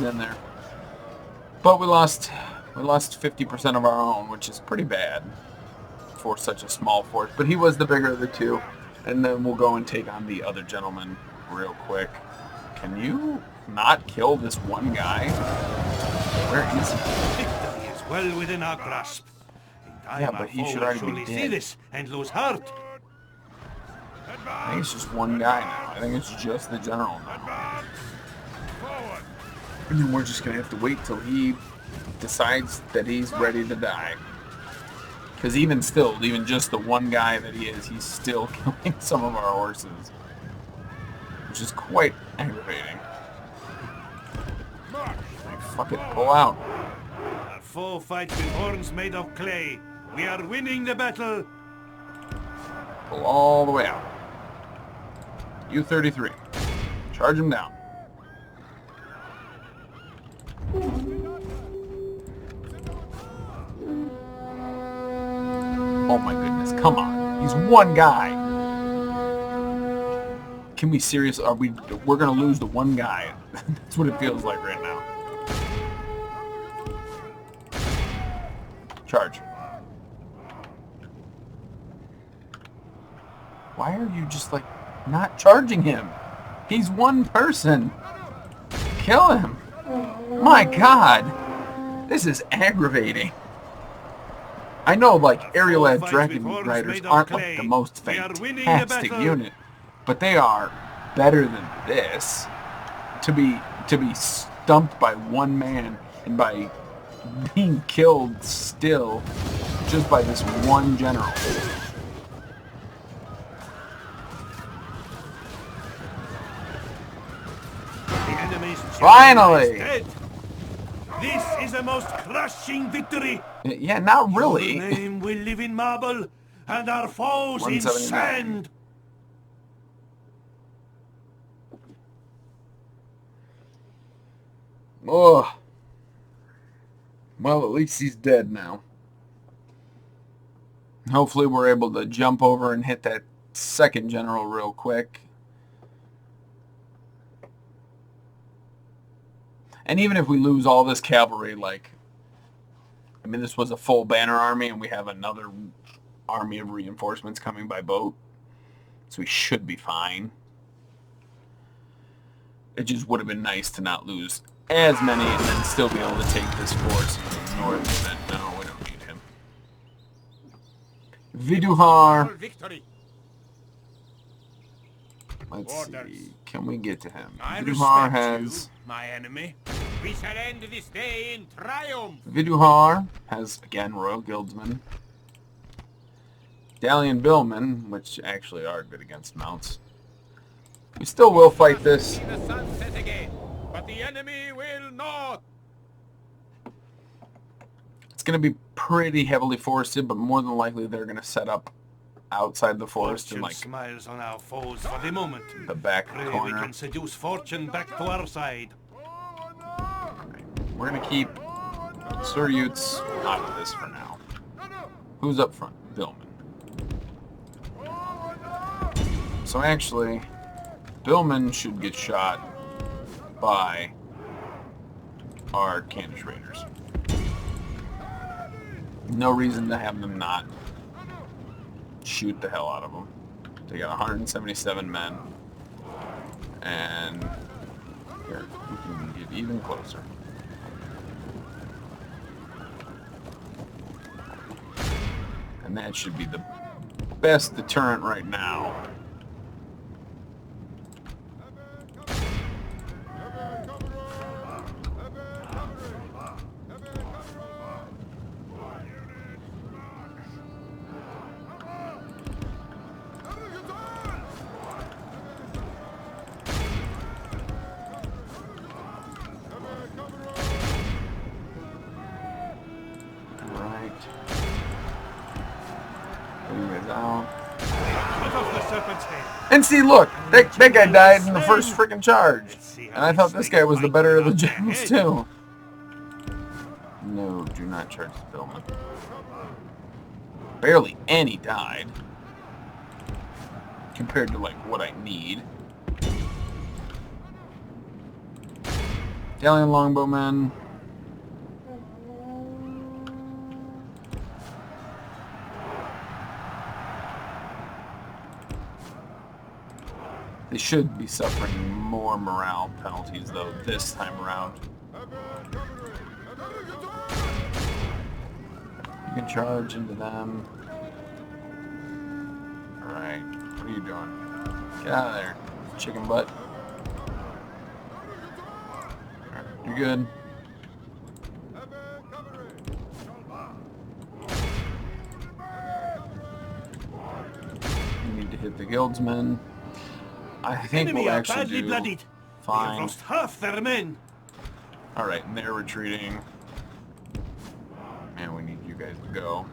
in there. But we lost 50% of our own, which is pretty bad for such a small force. But he was the bigger of the two. And then we'll go and take on the other gentleman real quick. Can you not kill this one guy? Where is he? Victory is well within our grasp. In time, Yeah, our but he foe should will already be surely see dead. this and lose heart. I think it's just one guy now. I think it's just the general now. And then we're just going to have to wait till he decides that he's ready to die. Because even still, even just the one guy that he is, he's still killing some of our horses. Which is quite aggravating. Like, fuck it, pull out. Our foe fights with horns made of clay. We are winning the battle. Pull all the way out. U-33. Charge him down. Oh my goodness, come on. He's one guy. Can we seriously, we're gonna lose the one guy. That's what it feels like right now. Charge. Why are you just like not charging him? He's one person. Kill him. My God. This is aggravating. I know, like, aerial dragon riders aren't like the most fantastic unit, but they are better than this. To be stumped by one man and by being killed still just by this one general. The enemy's Finally! is dead. This is a most crushing victory. Yeah, not Your really. name will live in marble, and our foes in 179. sand. Oh. Well, at least he's dead now. Hopefully we're able to jump over and hit that second general real quick. And even if we lose all this cavalry, like, I mean, this was a full banner army, and we have another army of reinforcements coming by boat. So we should be fine. It just would have been nice to not lose as many and then still be able to take this force north. And then, no, we don't need him. Viduhar. Victory. Let's see. Can we get to him? I Viduhar respect has... you, my enemy. We shall end this day in triumph. Viduhar has, again, Royal Guildsmen. Dalian Billmen, which actually are good against mounts. We still will fight this. See the sun set again, but the enemy will not. It's going to be pretty heavily forested, but more than likely they're going to set up outside the forest in Fortune like smiles on our foes for the moment. the back Pray we corner. can seduce fortune back to our side. We're going to keep Suryuts out of this for now. Who's up front? Billman. So actually, Billman should get shot by our Candish Raiders. No reason to have them not shoot the hell out of them. They got 177 men. And here, we can get even closer. And that should be the best deterrent right now. And see, look, that guy died in the first freaking charge. And I thought this guy was the better of the generals, too. No, do not charge the Billman. Barely any died. Compared to, like, what I need. Dalian Longbowmen. They should be suffering more morale penalties, though, this time around. You can charge into them. Alright, what are you doing? Get out of there, chicken butt. Alright, you're good. You need to hit the guildsmen. I think Enemy we'll are actually badly do bloodied. They have fine. lost half their men. Alright, and they're retreating. Man, we need you guys to go.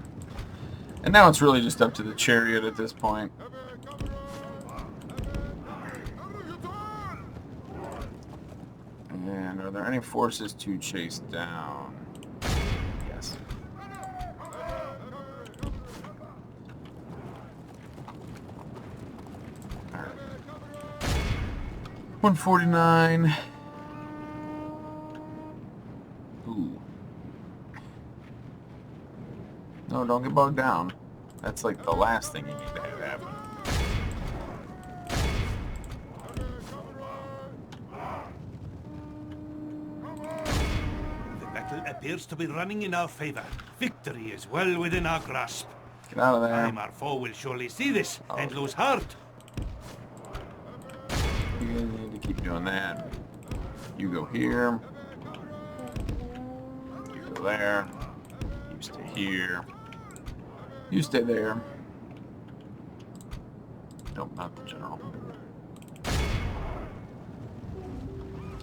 And now it's really just up to the chariot at this point. And are there any forces to chase down? Yes. Alright. 149. Ooh. No, don't get bogged down. That's like the last thing you need to have happen. The battle appears to be running in our favor. Victory is well within our grasp. Get out of there. Time our foe will surely see this and lose heart. You guys need to keep doing that. You go here. You go there. You stay here. You stay there. Nope, not the general.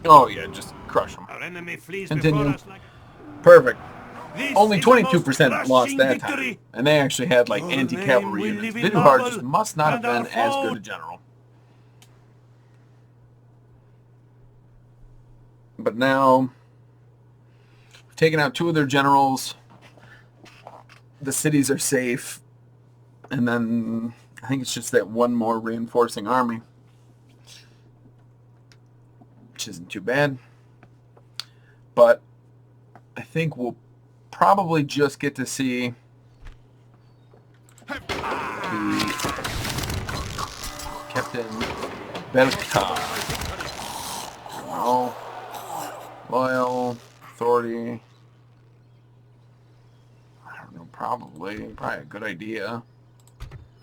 Oh yeah, just crush them. Our enemy flees Continue. before us like Perfect. this. Only is the most 22% lost crushing that victory. time. And they actually had like Your anti-cavalry name will units. live in Viduhar marble, just must not have and been our as foe- good a general. But now, we've taken out 2 of their generals. The cities are safe. And then I think it's just that one more reinforcing army, which isn't too bad. But I think we'll probably just get to see the Captain Belka. No. Loyal. Authority. I don't know, probably a good idea.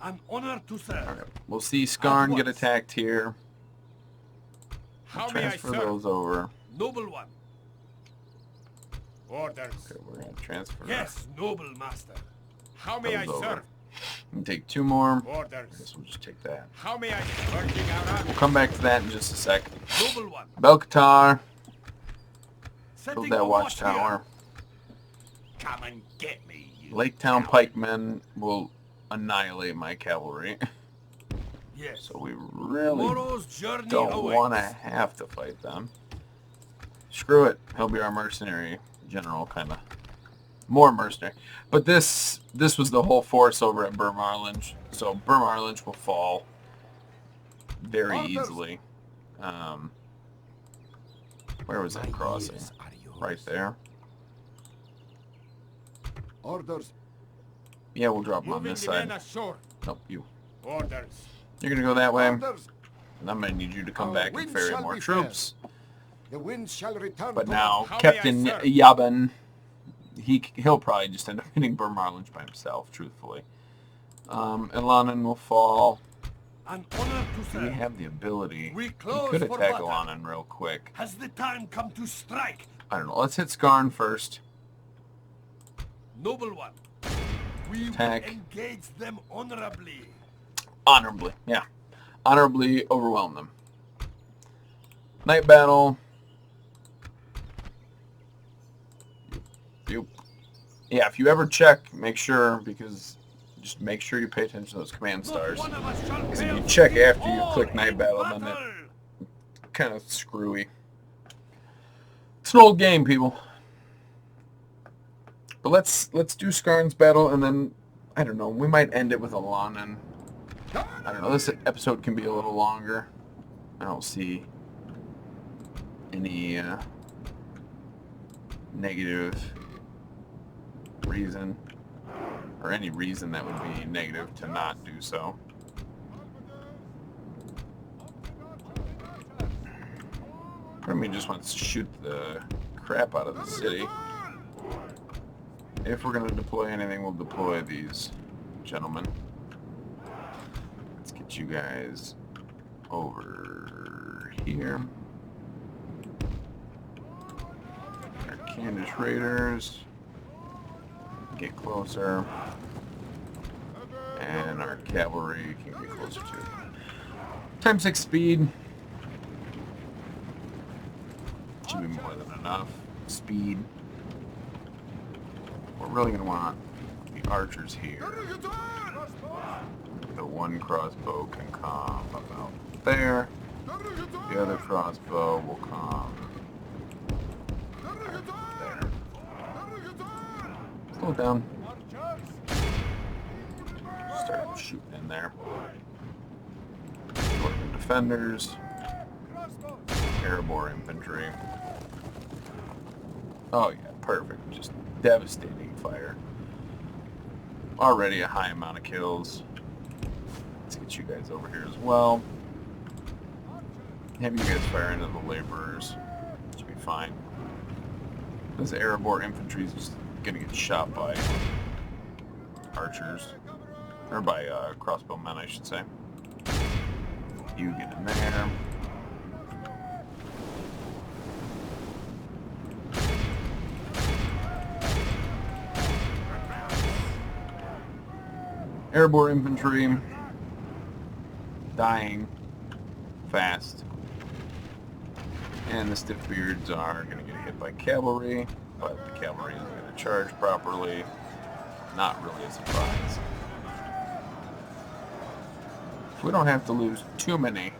An honor to serve. Alright, we'll see Skarn get attacked here. How may I Transfer serve? those over. Noble one. Orders. Okay, we're going to transfer Yes, noble master. How may I those over. serve? And take 2 more. I Orders. guess we'll just take that. How may I urging our army? We'll come back to that in just a sec. Noble one. Belkatar, Setting build that a watchtower. here. Come and get me, you Lake Town coward. pikemen will annihilate my cavalry. Yes. So we really Tomorrow's journey don't awaits. want to have to fight them. Screw it. He'll be our mercenary general, kind of. More mercenary. But this was the whole force over at Burmarlinge. So Burmarlinge will fall very easily. Where was that crossing? Ears are yours. Right there. Orders. Yeah, we'll drop them on Moving this the men side. ashore. Nope, you. Orders. You're going to go that way. Orders. And I'm going to need you to come Our back and wind ferry shall more be troops. The wind shall return. But to now, How may I Captain serve? Yaban, he'll probably just end up hitting Burmarlinge by himself, truthfully. Ilanan will fall. An honor to Do we serve. have the ability? We We close could for attack battle. Ilanan real quick. Has the time come to strike? I don't know. Let's hit Skarn first. Noble one. We Attack. will engage them honorably. Honorably, yeah. Honorably overwhelm them. Night battle. Yep. Yeah, if you ever check, make sure, because just make sure you pay attention to those command stars. Not one of us shall Because if fail you to check see after you all click in night battle, then battle. it kind of screwy. It's an old game, people. But let's do Skarn's battle, and then I don't know. We might end it with Ilanan. I don't know. This episode can be a little longer. I don't see any negative reason, or any reason that would be negative to not do so. Part of me just wants to shoot the crap out of the city. If we're going to deploy anything, we'll deploy these gentlemen. Let's get you guys over here. Our Candish Raiders. Get closer. And our cavalry can get closer too. Times 6 speed. Should be more than enough. Speed. We're really going to want the archers here. The one crossbow can come about there. The other crossbow will come right there. Slow it down. Start shooting in there. Dwarven defenders. Airborne infantry. Oh yeah, perfect. Just devastating fire. Already a high amount of kills. Let's get you guys over here as well. Have you guys fire into the laborers. Should be fine. This airborne infantry is just gonna get shot by archers. Or by crossbowmen, I should say. You get in there. Airborne infantry. Dying. Fast. And the Stiffbeards are going to get hit by cavalry, but the cavalry isn't going to charge properly. Not really a surprise. If we don't have to lose too many,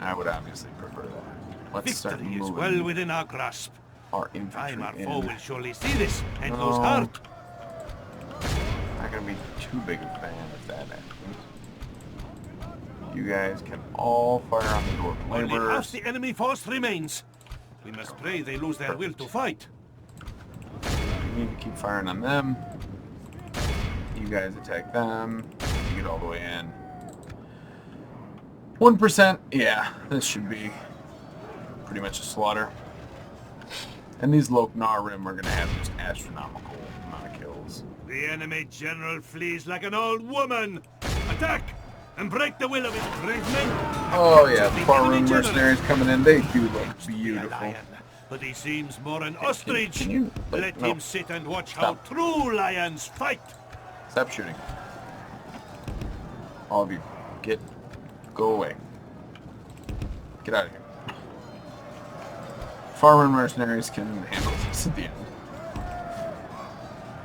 I would obviously prefer that. Let's start Victory is moving well within our grasp. our In time, our infantry foe in. will surely see this and lose No. heart. Not going to be too big a fan if that happens. You guys can all fire on the dwarf Only half laborers. the enemy force remains. We must pray they lose their will to fight. You need to keep firing on them. You guys attack them. You get all the way in. 1%. Yeah, this should be pretty much a slaughter. And these Loknar Rim are going to have just astronomical amount of kills. The enemy general flees like an old woman. Attack and break the will of his brave men. Oh yeah, the The far enemy room general. mercenaries coming in. They do look Must be a beautiful. lion, but he seems more an ostrich. can you, like, Let no. him sit and watch Stop. how true lions fight. Stop shooting. All of you, go away. Get out of here. Farmer mercenaries can handle this at the end.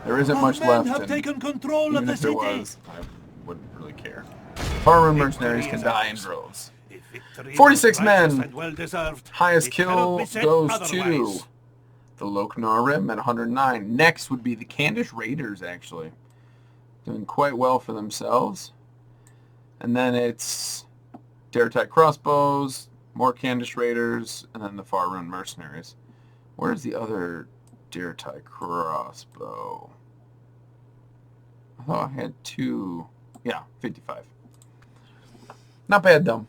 There isn't Our much men left, have and taken control of even the if there city. was, I wouldn't really care. Farmer mercenaries Victory can is die in ours. droves. If victory 46 was righteous men. and well-deserved, Highest it cannot kill be said goes otherwise. to the Loknar Rim at 109. Next would be the Candish Raiders, actually. Doing quite well for themselves. And then it's Dare-Type Crossbows, more Candish Raiders, and then the Far Rhûn Mercenaries. Where's the other Dare-Type Crossbow? I thought I had two. Yeah, 55. Not bad, though.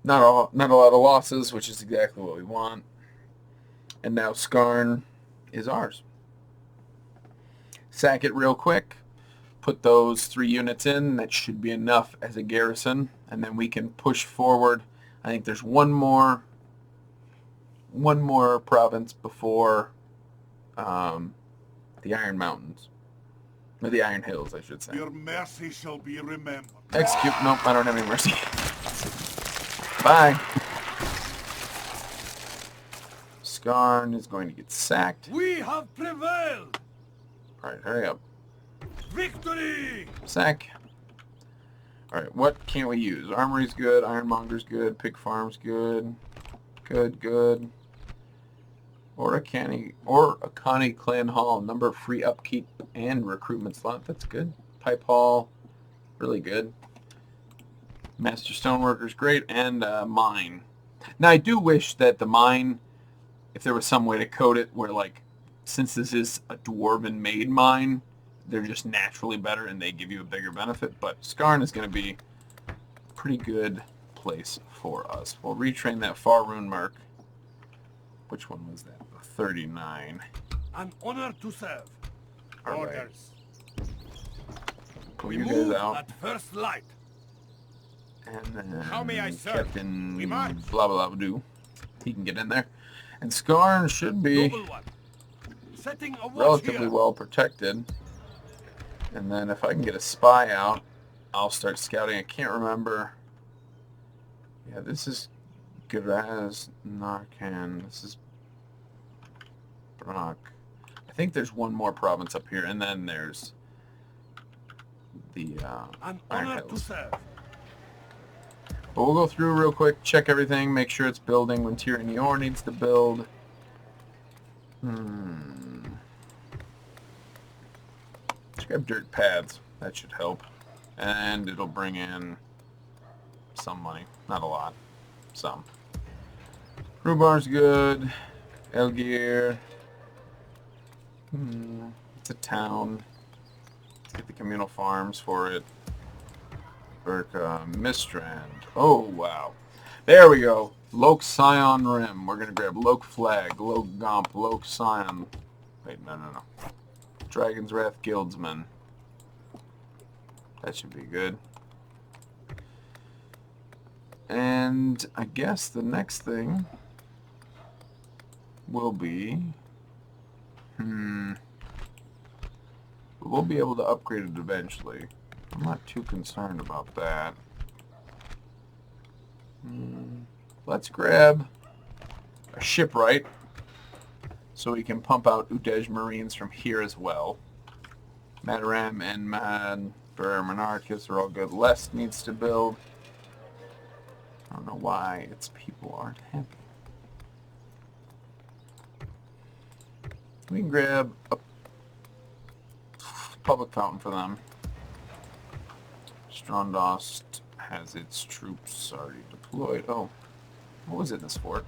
Not a lot of losses, which is exactly what we want. And now Skarn is ours. Sack it real quick. Put those 3 units in. That should be enough as a garrison. And then we can push forward. I think there's one more province before the Iron Mountains. Or the Iron Hills, I should say. Your mercy shall be remembered. Execute. Nope, I don't have any mercy. Bye. Skarn is going to get sacked. We have prevailed. Alright, hurry up. Victory! Sack. Alright, what can't we use? Armory's good, Ironmonger's good, Pig Farm's good. Good. Or Akani Clan Hall. Number of free upkeep and recruitment slot. That's good. Pipe Hall. Really good. Master Stoneworker's great. And Mine. Now, I do wish that the Mine, if there was some way to code it where, like, since this is a Dwarven-made mine, they're just naturally better and they give you a bigger benefit. But Skarn is going to be a pretty good place for us. We'll retrain that Far Rhûn Merc. Which one was that? 39. An honor to serve. All right. Orders. Pull We you move guys out. at first light. And then How may I serve? Captain We march. blah blah blah. He can get in there. And Skarn should be Noble one. Setting a watch relatively here. well protected. And then if I can get a spy out, I'll start scouting. I can't remember. Yeah, this is Graz Narcan. This is Brock. I think there's one more province up here, and then there's the An Iron honor to Hills. serve. But we'll go through real quick, check everything, make sure it's building when Tyranny Yor needs to build. Let's grab dirt paths. That should help. And it'll bring in some money. Not a lot. Some. Rhubar's good. Elgir. It's a town. Let's get the communal farms for it. Mistrand. Oh, wow. There we go. Lok Sion Rim. We're going to grab Lok Flag, Lok Gomp, Lok Sion. Wait, no. Dragon's Wrath Guildsman. That should be good. And I guess the next thing will be... Ooh, But we'll be able to upgrade it eventually. I'm not too concerned about that. Let's grab a shipwright so we can pump out Udej Marines from here as well. Mataram and Monarchus are all good. Les needs to build. I don't know why its people aren't happy. We can grab a public fountain for them. Strondost has its troops already deployed. Oh, what was it in this fort?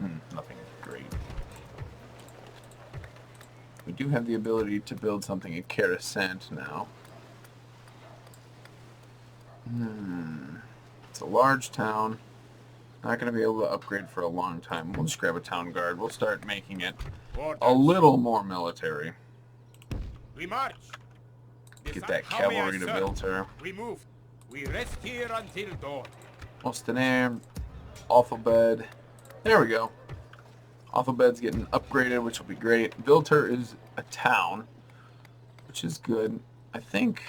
Nothing great. We do have the ability to build something in Karasant now. It's a large town. Not going to be able to upgrade for a long time. We'll just grab a town guard. We'll start making it a little more military. We march. Get that cavalry to build her. We move. We rest here until dawn. Ostenair, Alphabed. There we go. Alphabet's getting upgraded, which will be great. Vilter is a town, which is good. I think...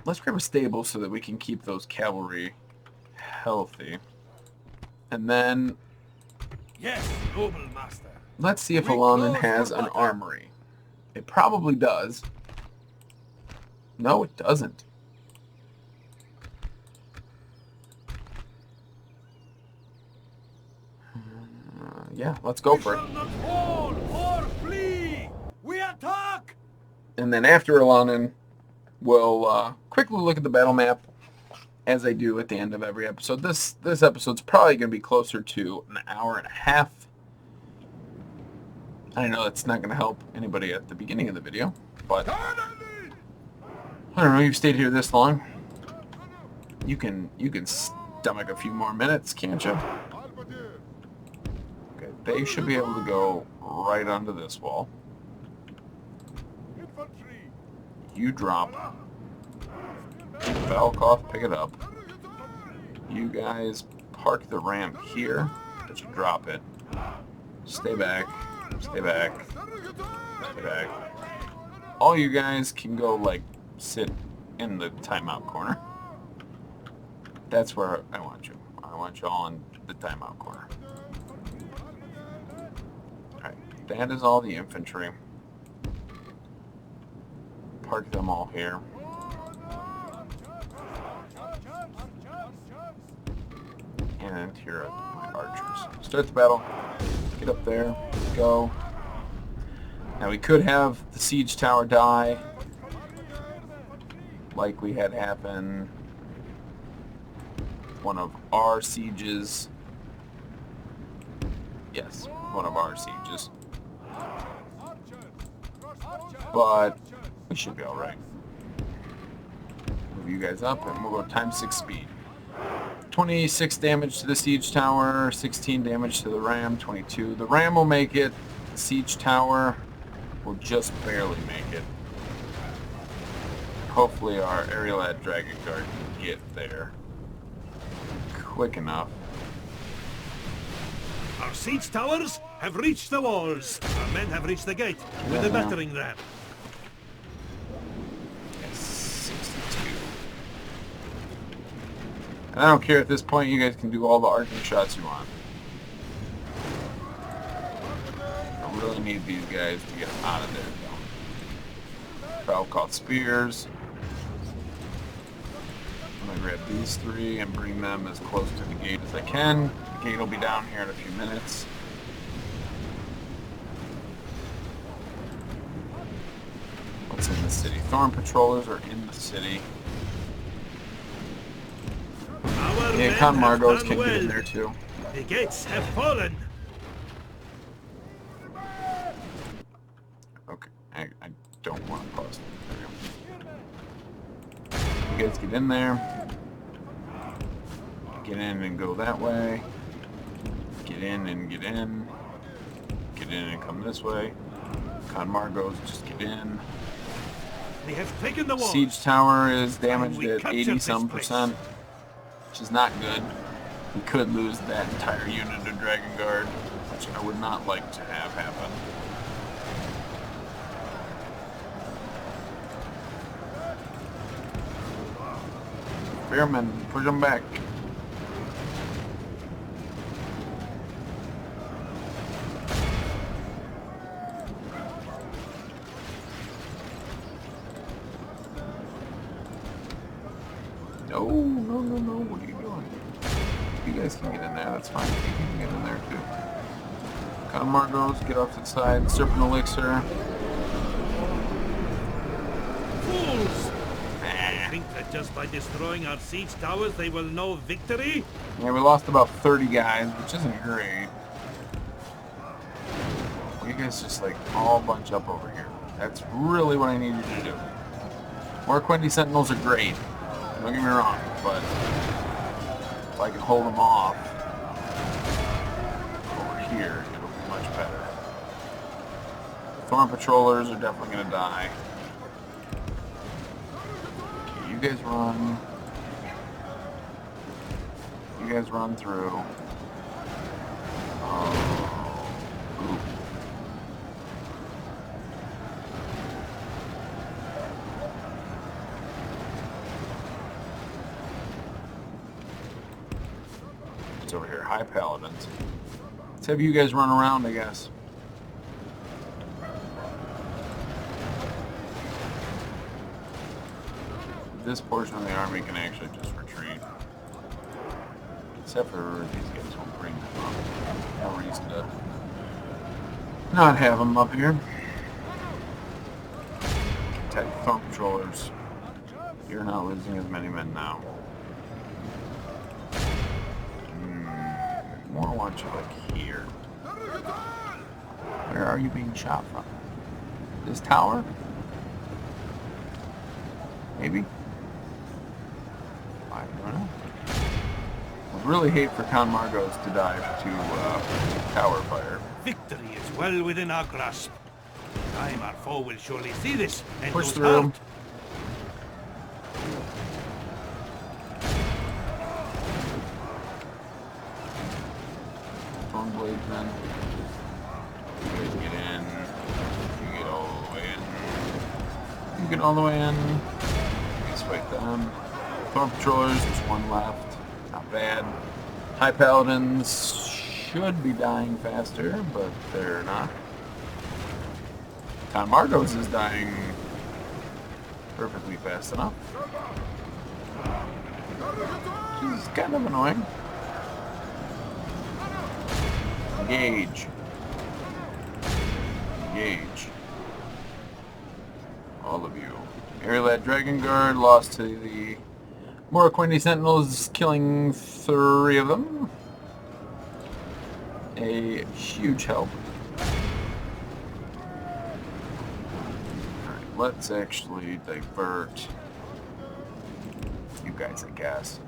Let's grab a stable so that we can keep those cavalry healthy. And then... Yes, noble master. Let's see if Alanin has an armory. It probably does. No, it doesn't. Yeah, let's go for it. We shall not fall or flee. We attack. And then after Alanin, we'll quickly look at the battle map, as I do at the end of every episode. This episode's probably going to be closer to an hour and a half. I know that's not going to help anybody at the beginning of the video, but I don't know. You've stayed here this long. You can stomach a few more minutes, can't you? Okay, they should be able to go right onto this wall. You drop. Valkoth, pick it up. You guys park the ramp here, but you drop it. Stay back. Stay back. Stay back. All you guys can go, like, sit in the timeout corner. That's where I want you. I want you all in the timeout corner. Alright, that is all the infantry. Park them all here. And here are my archers. Start the battle. Get up there. Go. Now we could have the siege tower die, like we had happen one of our sieges. Yes, one of our sieges. But we should be alright. Move you guys up and we'll go times 6 speed. 26 damage to the siege tower, 16 damage to the ram, 22. The ram will make it. The siege tower will just barely make it. Hopefully our Arielad Dragon Guard can get there quick enough. Our siege towers have reached the walls. Our men have reached the gate with the battering ram. Yes, 62. And I don't care at this point, you guys can do all the arcing shots you want. I really need these guys to get out of there, though. Valkoth spears. I'm going to grab these 3 and bring them as close to the gate as I can. The gate will be down here in a few minutes. What's in the city? Thorn patrollers are in the city. Yeah, Con Margos can get in there too. The gates have fallen. Okay, I don't want to pause. There we go. You guys get in there. Get in and go that way. Get in and get in. Get in and come this way. Con Margos, just get in. We have taken the wall. Siege tower is damaged at 80-some%, which is not good. We could lose that entire unit of Dragon Guard, which I would not like to have happen. Spearmen, push them back. No, no, no, no. What are you doing? You guys can get in there. That's fine. You can get in there too. Conmargos, get off to the side. Serpent Elixir. Fools! They think that just by destroying our siege towers they will know victory? Yeah, we lost about 30 guys, which isn't great. You guys just like all bunch up over here. That's really what I need you to do. More Quinty Sentinels are great. Don't get me wrong, but if I can hold them off over here, it'll be much better. Thorn Patrollers are definitely going to die. Okay, you guys run. You guys run through. Ooh. It's over here. High Paladins. Let's have you guys run around, I guess. This portion of the army can actually just retreat. Except for these guys won't bring them up. No reason to not have them up here. Attack the Thorn Patrollers. You're not losing as many men now. More want you like here. Where are you being shot from? This tower? Maybe? I don't know. I'd really hate for Conmargos to die to tower fire. Victory is well within our grasp. In time our foe will surely see this and Push lose through. heart. Blades men. You guys get in. You get all the way in. You get all the way in. Let's fight them. Thorn Patrollers, there's one left. Not bad. High Paladins should be dying faster, but they're not. Conmargos is dying perfectly fast enough. Which is kind of annoying. Engage. Engage. All of you. Airlad Dragon Guard lost to the more Quinty Sentinels, killing 3 of them. A huge help. Alright, let's actually divert you guys, I guess.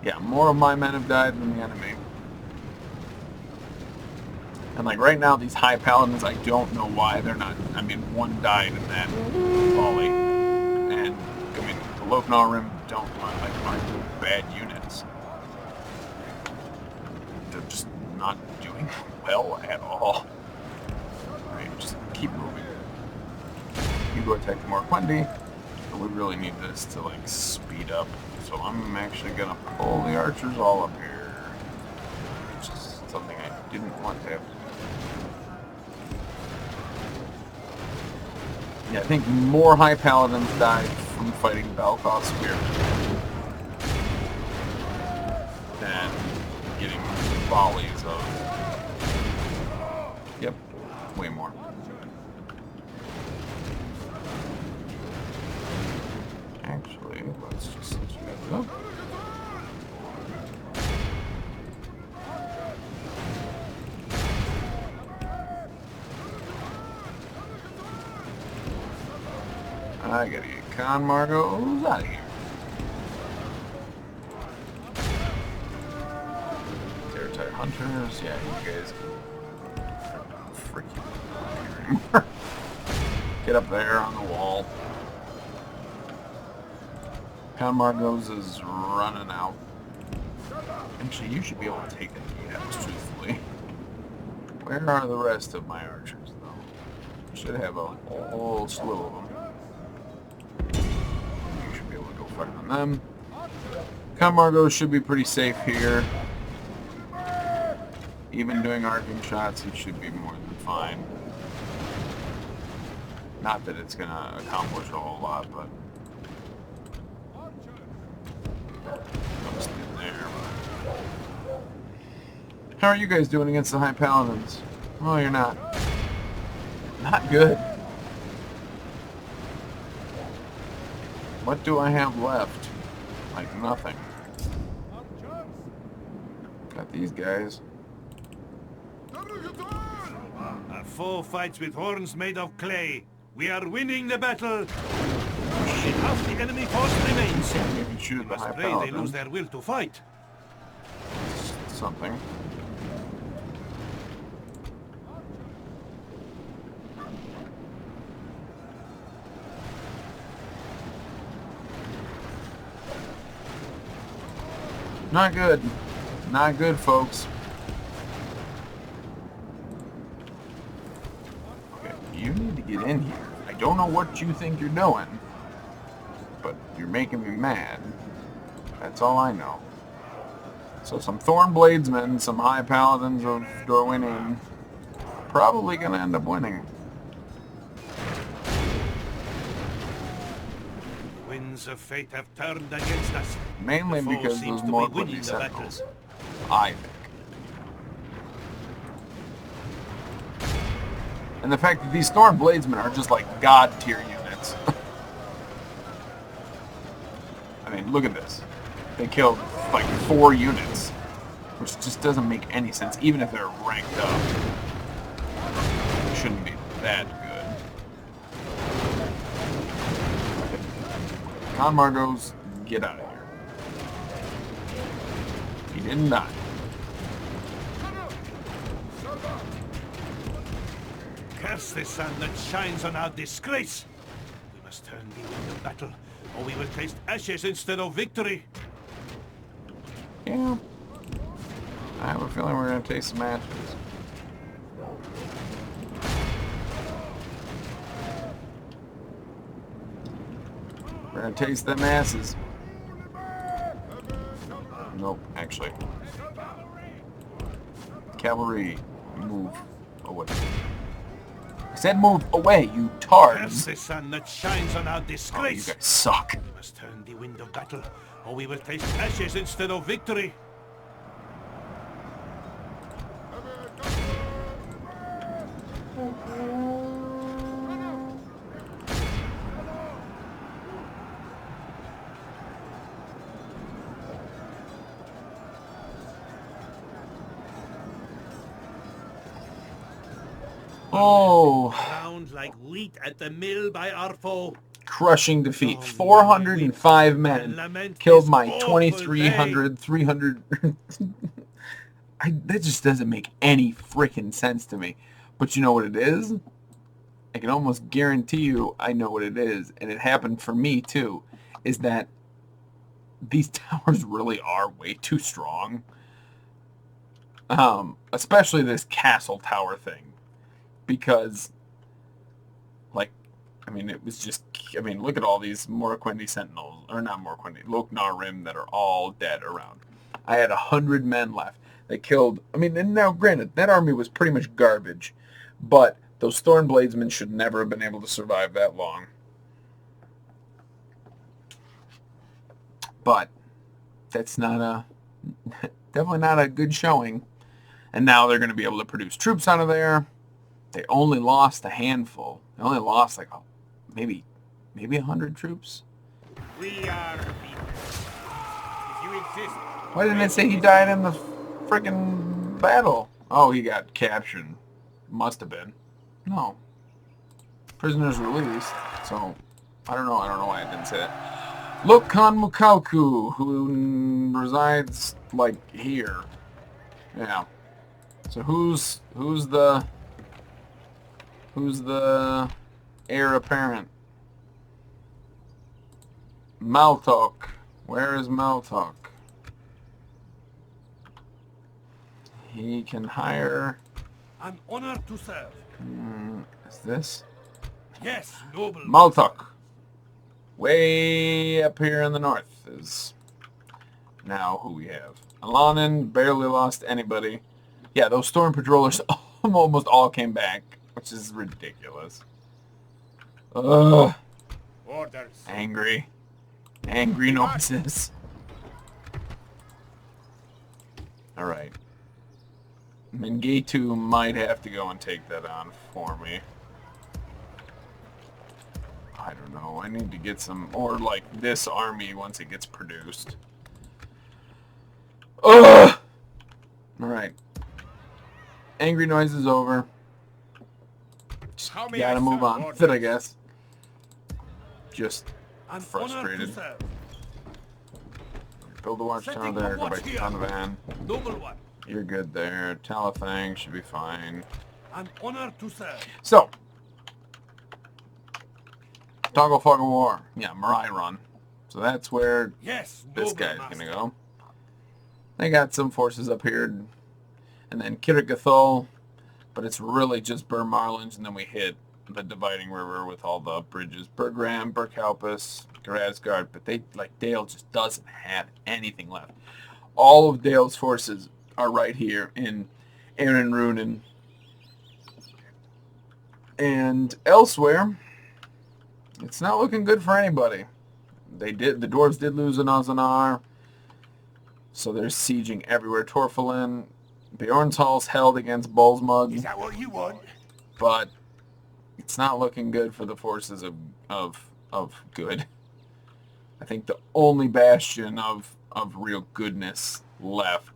Yeah, more of my men have died than the enemy. And like right now, these high paladins, I don't know why they're not. I mean, one died in that volley, and I mean, the Loknarim don't like my bad units. They're just not doing well at all. Alright, just keep moving. You go attack the more Quinty, but we really need this to like speed up. So I'm actually gonna pull the archers all up here, which is something I didn't want to have to do. Yeah, I think more high paladins died from fighting Valkoth spearmen than getting volleys of. Yep, way more. Actually, let's just set you guys up. I gotta get Conmargos out of here. Territory Hunters, yeah, you guys don't freaking here anymore. Get up there on the wall. Conmargos is running out. Actually, you should be able to take that gate out, truthfully. Where are the rest of my archers, though? Should have a whole slew of them. You should be able to go fight on them. Camargo should be pretty safe here. Even doing arcing shots, he should be more than fine. Not that it's going to accomplish a whole lot, but... Just in there. How are you guys doing against the High Paladins? Oh, you're not. Not good. What do I have left? Like nothing. Got these guys. Our foe fights with horns made of clay. We are winning the battle. Only half the enemy force remains. Maybe shoot We the must High pray they Paladin. lose their will to fight. Something. Not good. Not good, folks. Okay, you need to get in here. I don't know what you think you're doing, but you're making me mad. That's all I know. So some Thorn Bladesmen, some High Paladins of Dorwinion, probably going to end up winning. Winds of fate have turned against us. Mainly The foe because seems those to more be winning quickly the battle. sentinels. I think. And the fact that these Thorn Bladesmen are just like god tier units. I mean, look at this. They killed like 4 units, which just doesn't make any sense, even if they're ranked up. It shouldn't be that good. Con Margos, get out of here. He didn't die. Curse the sun that shines on our disgrace. We must turn the wind of battle, or we will taste ashes instead of victory. Yeah. I have a feeling we're going to taste some ashes. We're going to taste them asses. Nope, actually. Cavalry, move away. I said move away, you Curse tards. the sun that shines on our Oh, you disgrace. guys suck. We must turn the wind of battle, or we will taste ashes instead of victory. Oh, Ground like wheat at the mill by our foe. crushing defeat. Oh, 405 and men lament killed this my awful 2,300, 300. That just doesn't make any freaking sense to me. But you know what it is? I can almost guarantee you I know what it is. And it happened for me too. Is that these towers really are way too strong. Especially this castle tower thing. Because, like, I mean, it was just, I mean, look at all these Morquendi Sentinels, or not Morquendi, Loknar Rim that are all dead around. I had 100 men left. They killed, I mean, and now granted, that army was pretty much garbage, but those Thorn Bladesmen should never have been able to survive that long. But that's not a, definitely not a good showing. And now they're going to be able to produce troops out of there. They only lost a handful. They only lost like maybe 100 troops. We are beaten. If you insist. Why didn't it say he died in the frickin' battle? Oh, he got captured. Must have been. No. Prisoners released. So, I don't know why I didn't say that. Look, Khan Mukauku, who resides, like, here. Yeah. So who's the heir apparent? Maltok. Where is Maltok? He can hire An honor to serve. Is this? Yes, noble. Maltok. Way up here in the north is now who we have. Alanin barely lost anybody. Yeah, those storm patrollers almost all came back, which is ridiculous. Ugh. Orders. Angry. Angry noises. Alright. Mingatu might have to go and take that on for me. I don't know. I need to get some... Or, like, this army once it gets produced. Ugh! Alright. Angry noise is over. Just How may gotta I move serve? on with it, I guess. Just An frustrated. honor to serve. Build a watchtower Setting there, a go watch back to here. Donovan. Noble one. You're good there. Talathang should be fine. An honor to serve. So, Toggle Fog of War. Yeah, Marai Run. So that's where Yes, this noble guy's master. gonna go. They got some forces up here. And then Kiragathol. But it's really just Bur Marlins, and then we hit the dividing river with all the bridges. Bergram, Burkalpus, Grazgard, but they, like, Dale just doesn't have anything left. All of Dale's forces are right here in Aaron Rhûn and elsewhere. It's not looking good for anybody. The dwarves did lose an Ozanar, so they're sieging everywhere. Torfalin, Bjornshall's held against Bolsmug. Is that what you want? But it's not looking good for the forces of good. I think the only bastion of real goodness left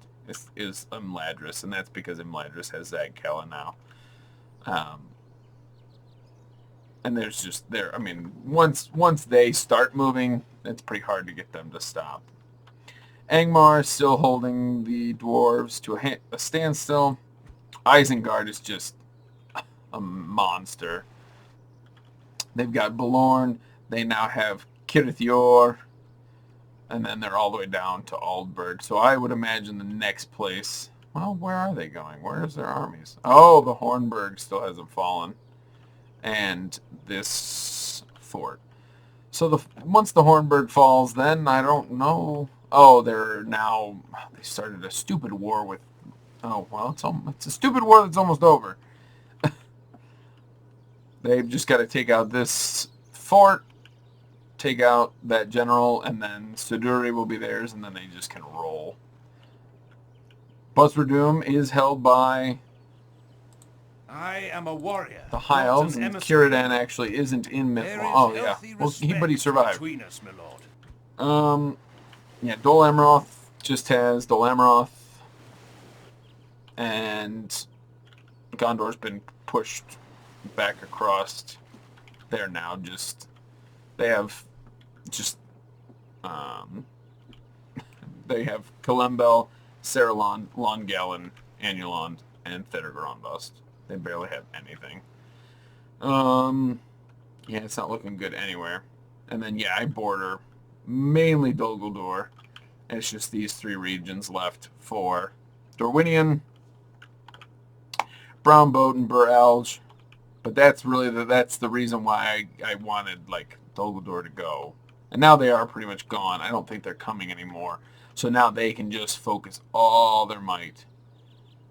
is Imladris, and that's because Imladris has Zagkella now. And there's just I mean, once they start moving, it's pretty hard to get them to stop. Angmar is still holding the dwarves to a standstill. Isengard is just a monster. They've got Belorn. They now have Kirithior. And then they're all the way down to Aldburg. So I would imagine the next place... Well, where are they going? Where's their armies? Oh, the Hornburg still hasn't fallen. And this fort. So once the Hornburg falls, then I don't know... Oh, they started a stupid war with... Oh, well, it's a stupid war that's almost over. They've just got to take out this fort, take out that general, and then Siduri will be theirs, and then they just can roll. Buzzardum is held by I am a warrior. the High not Elves, an and emissary. Círdan actually isn't in There Mythwall. is Oh, yeah. healthy Well, but he respect survived. between us, my lord. Yeah, Dol Amroth just has Dol Amroth, and Gondor's been pushed back across there now. They have Kalembel, Sarulan, Longallan, Anulond, and Thedergronbust. They barely have anything. Yeah, it's not looking good anywhere. And then, yeah, I border mainly Dol Guldur. And it's just these three regions left for Dorwinion, Brownboat, and Bur Alge. But that's really that's the reason why I wanted, like, Dol Guldur to go. And now they are pretty much gone. I don't think they're coming anymore. So now they can just focus all their might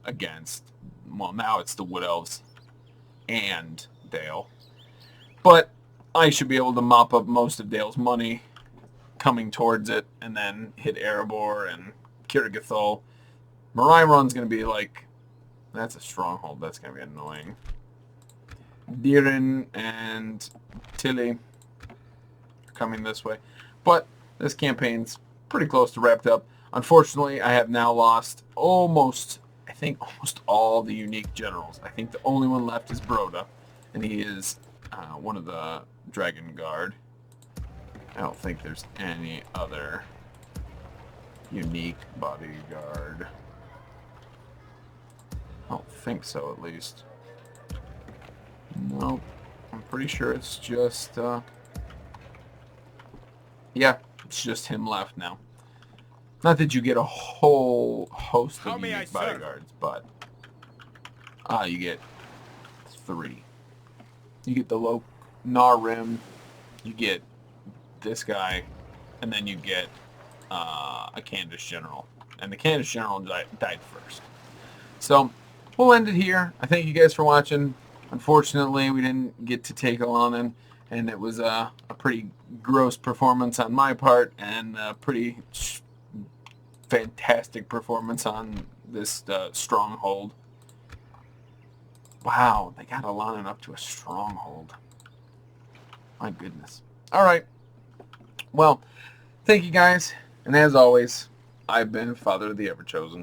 against, well, now it's the Wood Elves and Dale. But I should be able to mop up most of Dale's money coming towards it, and then hit Erebor and Kiragathol. Marai Run's going to be like, that's a stronghold. That's going to be annoying. Dirin and Tilly are coming this way. But this campaign's pretty close to wrapped up. Unfortunately, I have now lost almost all the unique generals. I think the only one left is Broda, and he is one of the Dragon Guard. I don't think there's any other unique bodyguard. I don't think so, at least. Nope. I'm pretty sure it's just, yeah, it's just him left now. Not that you get a whole host How of may I unique serve? bodyguards, but You get 3. You get the low Rim, you get this guy, and then you get a Candace General. And the Candace General died first. So we'll end it here. I thank you guys for watching. Unfortunately, we didn't get to take Alanin, and it was a pretty gross performance on my part, and a pretty fantastic performance on this stronghold. Wow, they got Alanin up to a stronghold. My goodness. All right. Well, thank you guys, and as always, I've been Father of the Everchosen.